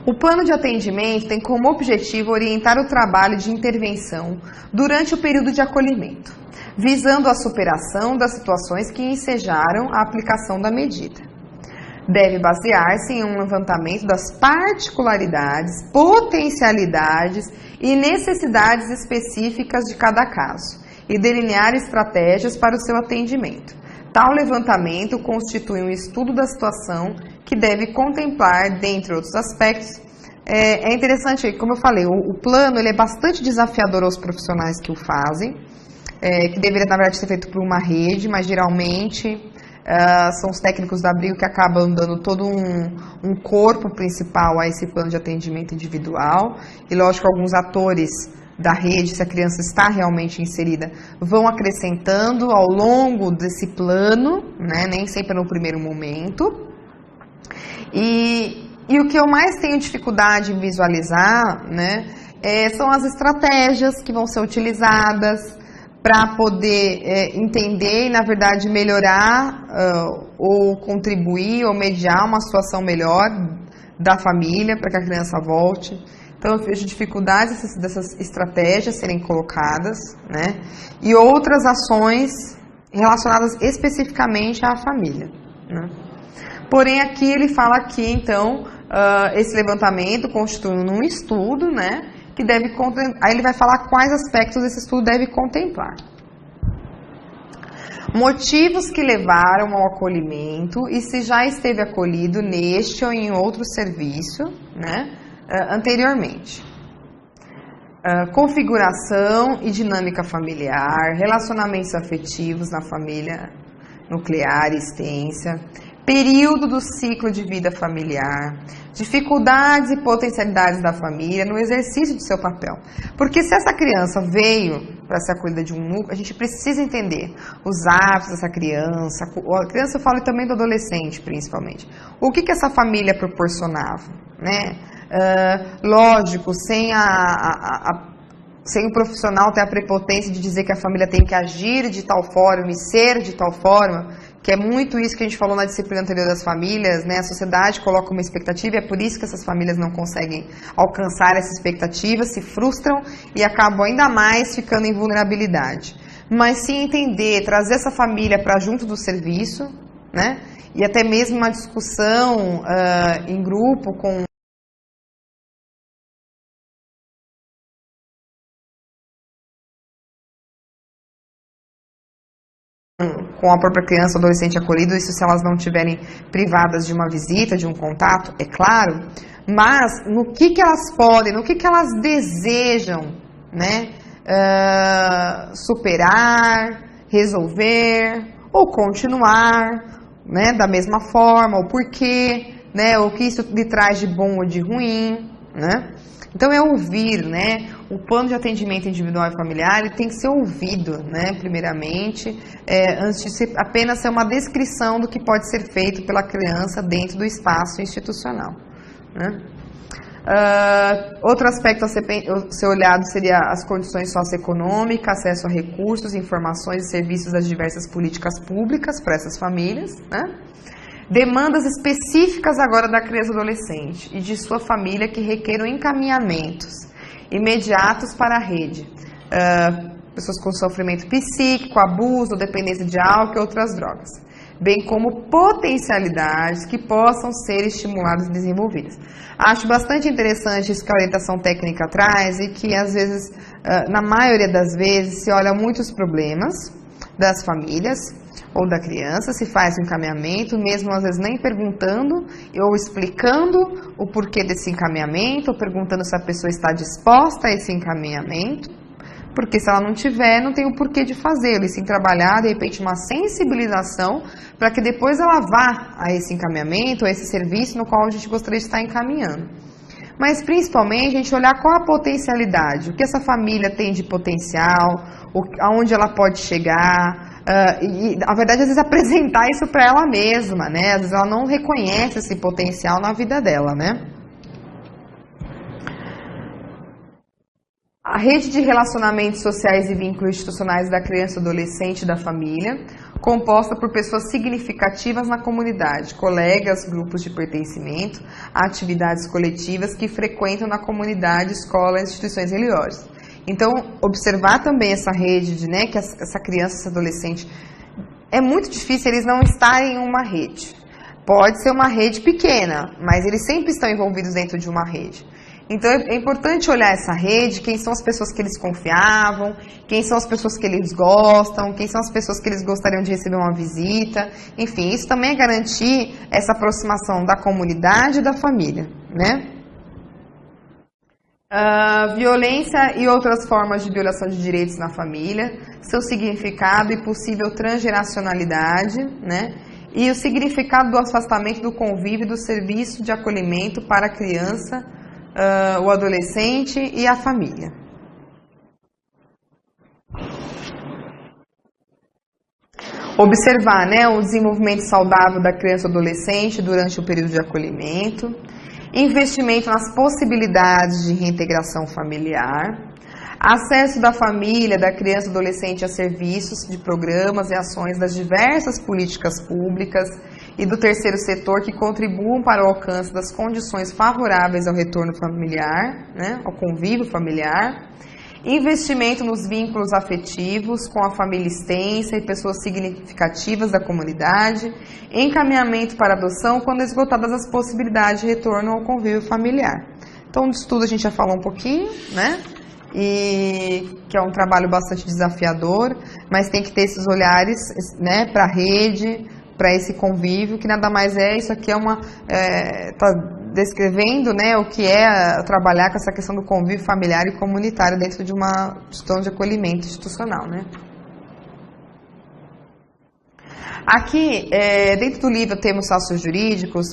O plano de atendimento tem como objetivo orientar o trabalho de intervenção durante o período de acolhimento, visando a superação das situações que ensejaram a aplicação da medida. Deve basear-se em um levantamento das particularidades, potencialidades e necessidades específicas de cada caso e delinear estratégias para o seu atendimento. Tal levantamento constitui um estudo da situação que deve contemplar, dentre outros aspectos, é interessante, como eu falei, o plano ele é bastante desafiador aos profissionais que o fazem, que deveria, na verdade, ser feito por uma rede, mas geralmente são os técnicos da abrigo que acabam dando todo um corpo principal a esse plano de atendimento individual. E, lógico, alguns atores da rede, se a criança está realmente inserida, vão acrescentando ao longo desse plano, né, nem sempre no primeiro momento. E o que eu mais tenho dificuldade em visualizar, né, São as estratégias que vão ser utilizadas para poder entender e, na verdade, melhorar ou contribuir ou mediar uma situação melhor da família para que a criança volte. Então, eu vejo dificuldades dessas estratégias serem colocadas, né? E outras ações relacionadas especificamente à família, né? Porém, aqui ele fala aqui, então, esse levantamento constitui um estudo, né? Que deve contemplar, aí ele vai falar quais aspectos esse estudo deve contemplar. Motivos que levaram ao acolhimento e se já esteve acolhido neste ou em outro serviço, né, anteriormente. Configuração e dinâmica familiar, relacionamentos afetivos na família nuclear e extensa, período do ciclo de vida familiar, dificuldades e potencialidades da família no exercício de seu papel. Porque se essa criança veio para ser acolhida de um núcleo, a gente precisa entender os hábitos dessa criança, a criança, eu falo também do adolescente principalmente. O que essa família proporcionava, né? Lógico, sem o profissional ter a prepotência de dizer que a família tem que agir de tal forma e ser de tal forma, que é muito isso que a gente falou na disciplina anterior das famílias, né? A sociedade coloca uma expectativa e é por isso que essas famílias não conseguem alcançar essa expectativa, se frustram e acabam ainda mais ficando em vulnerabilidade. Mas sim entender, trazer essa família para junto do serviço, né? E até mesmo uma discussão em grupo com a própria criança ou adolescente acolhido, isso se elas não estiverem privadas de uma visita, de um contato, é claro, mas no que elas podem, no que elas desejam, né, superar, resolver, ou continuar, né, da mesma forma, o porquê, né, o que isso lhe traz de bom ou de ruim, né. Então, é ouvir, né? O plano de atendimento individual e familiar ele tem que ser ouvido, né? Primeiramente, antes de apenas ser uma descrição do que pode ser feito pela criança dentro do espaço institucional, né? Outro aspecto a ser olhado seria as condições socioeconômicas, acesso a recursos, informações e serviços das diversas políticas públicas para essas famílias, né? Demandas específicas agora da criança e adolescente e de sua família que requeram encaminhamentos imediatos para a rede. Pessoas com sofrimento psíquico, abuso, dependência de álcool e outras drogas. Bem como potencialidades que possam ser estimuladas e desenvolvidas. Acho bastante interessante isso que a orientação técnica traz e que às vezes, na maioria das vezes, se olha muitos problemas das famílias ou da criança, se faz o encaminhamento, mesmo às vezes nem perguntando ou explicando o porquê desse encaminhamento, ou perguntando se a pessoa está disposta a esse encaminhamento, porque se ela não tiver, não tem o porquê de fazê-lo, e sim trabalhar, de repente, uma sensibilização para que depois ela vá a esse encaminhamento, a esse serviço no qual a gente gostaria de estar encaminhando. Mas, principalmente, a gente olhar qual a potencialidade, o que essa família tem de potencial, aonde ela pode chegar, e, na verdade, às vezes apresentar isso para ela mesma, né? Às vezes ela não reconhece esse potencial na vida dela, né? A rede de relacionamentos sociais e vínculos institucionais da criança e adolescente e da família, composta por pessoas significativas na comunidade, colegas, grupos de pertencimento, atividades coletivas que frequentam na comunidade, escolas, instituições religiosas. Então, observar também essa rede, de, né, que essa criança, esse adolescente, é muito difícil eles não estarem em uma rede. Pode ser uma rede pequena, mas eles sempre estão envolvidos dentro de uma rede. Então, é importante olhar essa rede, quem são as pessoas que eles confiavam, quem são as pessoas que eles gostam, quem são as pessoas que eles gostariam de receber uma visita. Enfim, isso também é garantir essa aproximação da comunidade e da família, né? Violência e outras formas de violação de direitos na família, seu significado e possível transgeracionalidade, né? E o significado do afastamento do convívio do serviço de acolhimento para a criança, o adolescente e a família. Observar, né, o desenvolvimento saudável da criança e adolescente durante o período de acolhimento. investimento nas possibilidades de reintegração familiar, acesso da família, da criança e adolescente a serviços de programas e ações das diversas políticas públicas e do terceiro setor que contribuam para o alcance das condições favoráveis ao retorno familiar, né, ao convívio familiar, investimento nos vínculos afetivos com a família extensa e pessoas significativas da comunidade, encaminhamento para adoção quando esgotadas as possibilidades de retorno ao convívio familiar. Então, de estudo a gente já falou um pouquinho, né? E que é um trabalho bastante desafiador, mas tem que ter esses olhares, né, para a rede, para esse convívio, que nada mais é, isso aqui tá descrevendo, né, o que é trabalhar com essa questão do convívio familiar e comunitário dentro de uma gestão de acolhimento institucional, né. Aqui, dentro do livro Termos Sociojurídicos,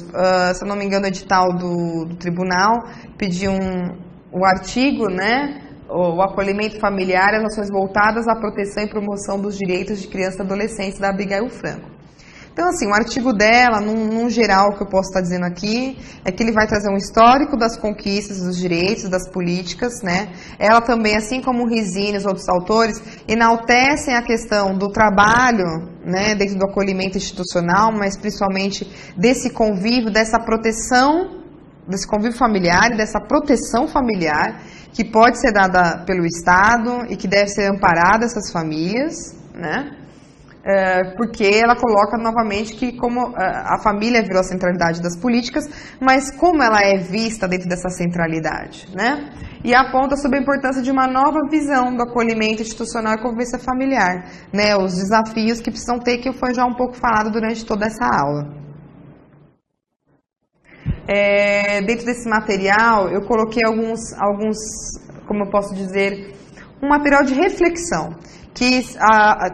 se eu não me engano, o edital do tribunal pediu um artigo, né, o acolhimento familiar e as ações voltadas à proteção e promoção dos direitos de crianças e adolescentes da Abigail Franco. Então, assim, o artigo dela, num geral, que eu posso estar dizendo aqui, é que ele vai trazer um histórico das conquistas, dos direitos, das políticas, né? Ela também, assim como o Rizzini e os outros autores, enaltecem a questão do trabalho, né, dentro do acolhimento institucional, mas principalmente desse convívio, dessa proteção, desse convívio familiar e dessa proteção familiar, que pode ser dada pelo Estado e que deve ser amparada essas famílias, né? Porque ela coloca novamente que como a família virou a centralidade das políticas, mas como ela é vista dentro dessa centralidade, né? E aponta sobre a importância de uma nova visão do acolhimento institucional e convivência familiar, né? Os desafios que precisam ter, que foi já um pouco falado durante toda essa aula. Dentro desse material, eu coloquei alguns, como eu posso dizer, um material de reflexão, que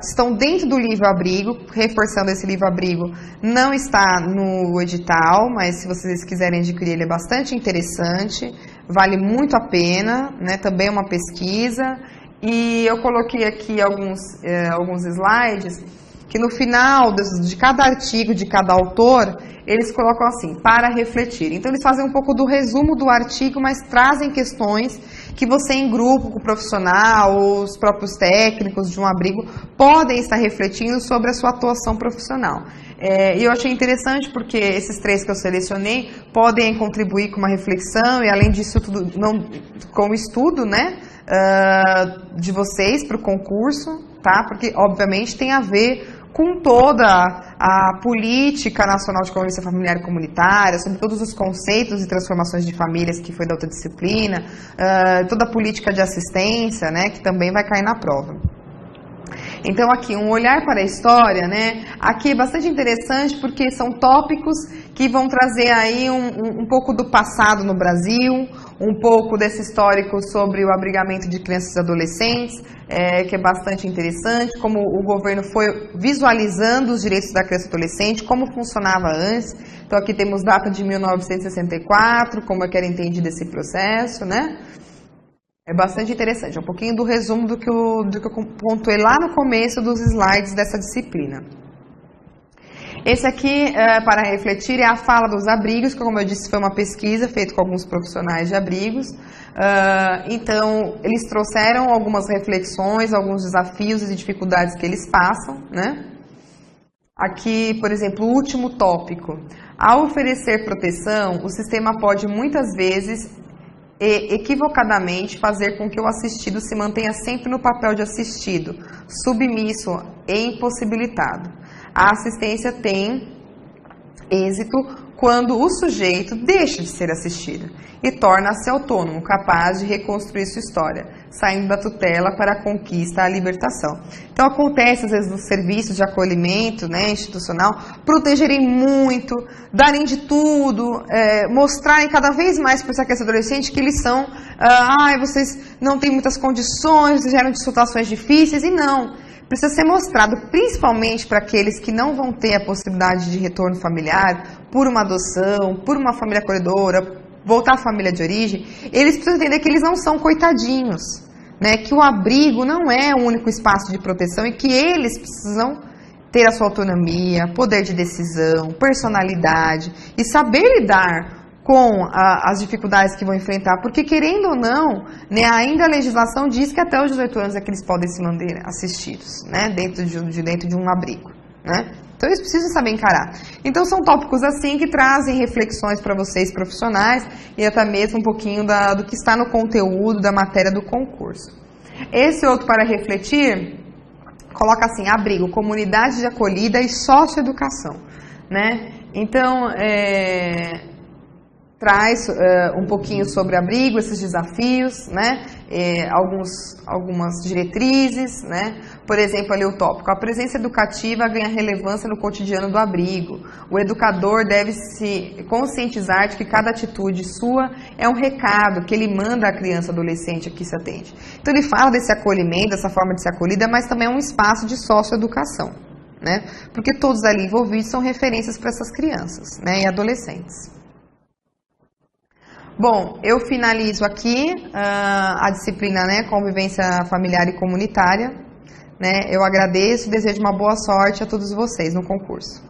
estão dentro do livro Abrigo, reforçando esse livro Abrigo, não está no edital, mas se vocês quiserem adquirir, ele é bastante interessante, vale muito a pena, né? Também é uma pesquisa, e eu coloquei aqui alguns slides, que no final de cada artigo, de cada autor, eles colocam assim, para refletir. Então, eles fazem um pouco do resumo do artigo, mas trazem questões que você, em grupo, com o profissional, os próprios técnicos de um abrigo, podem estar refletindo sobre a sua atuação profissional. E eu achei interessante porque esses 3 que eu selecionei podem contribuir com uma reflexão e, além disso tudo, com o estudo, né, de vocês para o concurso, tá? Porque, obviamente, tem a ver com toda a política nacional de convivência familiar e comunitária, sobre todos os conceitos e transformações de famílias que foi da outra disciplina, toda a política de assistência, né, que também vai cair na prova. Então, aqui, um olhar para a história, né? Aqui é bastante interessante porque são tópicos que vão trazer aí um pouco do passado no Brasil, um pouco desse histórico sobre o abrigamento de crianças e adolescentes, que é bastante interessante, como o governo foi visualizando os direitos da criança e adolescente, como funcionava antes. Então, aqui temos data de 1964, como é que era entendido esse processo, né? É bastante interessante, é um pouquinho do resumo do que eu pontuei lá no começo dos slides dessa disciplina. Esse aqui, para refletir, é a fala dos abrigos, que, como eu disse, foi uma pesquisa feita com alguns profissionais de abrigos. Então, eles trouxeram algumas reflexões, alguns desafios e dificuldades que eles passam, né? Aqui, por exemplo, o último tópico. Ao oferecer proteção, o sistema pode muitas vezes equivocadamente fazer com que o assistido se mantenha sempre no papel de assistido, submisso e impossibilitado. A assistência tem êxito quando o sujeito deixa de ser assistido e torna-se autônomo, capaz de reconstruir sua história, saindo da tutela para a conquista, a libertação. Então, acontece, às vezes, nos serviços de acolhimento, né, institucional, protegerem muito, darem de tudo, mostrarem cada vez mais para essa criança e adolescente que eles são, vocês não têm muitas condições, vocês geram situações difíceis, e não. Precisa ser mostrado, principalmente para aqueles que não vão ter a possibilidade de retorno familiar, por uma adoção, por uma família acolhedora, voltar à família de origem, eles precisam entender que eles não são coitadinhos, né? Que o abrigo não é o único espaço de proteção e que eles precisam ter a sua autonomia, poder de decisão, personalidade e saber lidar com as dificuldades que vão enfrentar, porque querendo ou não, né, ainda a legislação diz que até os 18 anos é que eles podem se manter assistidos, né, dentro de um abrigo, né? Então eles precisam saber encarar. Então são tópicos assim que trazem reflexões para vocês profissionais e até mesmo um pouquinho do que está no conteúdo da matéria do concurso. Esse outro para refletir, coloca assim, abrigo, comunidade de acolhida e socioeducação, né? Então, traz um pouquinho sobre abrigo, esses desafios, né? Algumas diretrizes, né? Por exemplo, ali o tópico, a presença educativa ganha relevância no cotidiano do abrigo. O educador deve se conscientizar de que cada atitude sua é um recado que ele manda à criança ou adolescente a que se atende. Então ele fala desse acolhimento, dessa forma de ser acolhida, mas também é um espaço de socioeducação, né? Porque todos ali envolvidos são referências para essas crianças, né? E adolescentes. Bom, eu finalizo aqui a disciplina, né, Convivência Familiar e Comunitária, né? Eu agradeço e desejo uma boa sorte a todos vocês no concurso.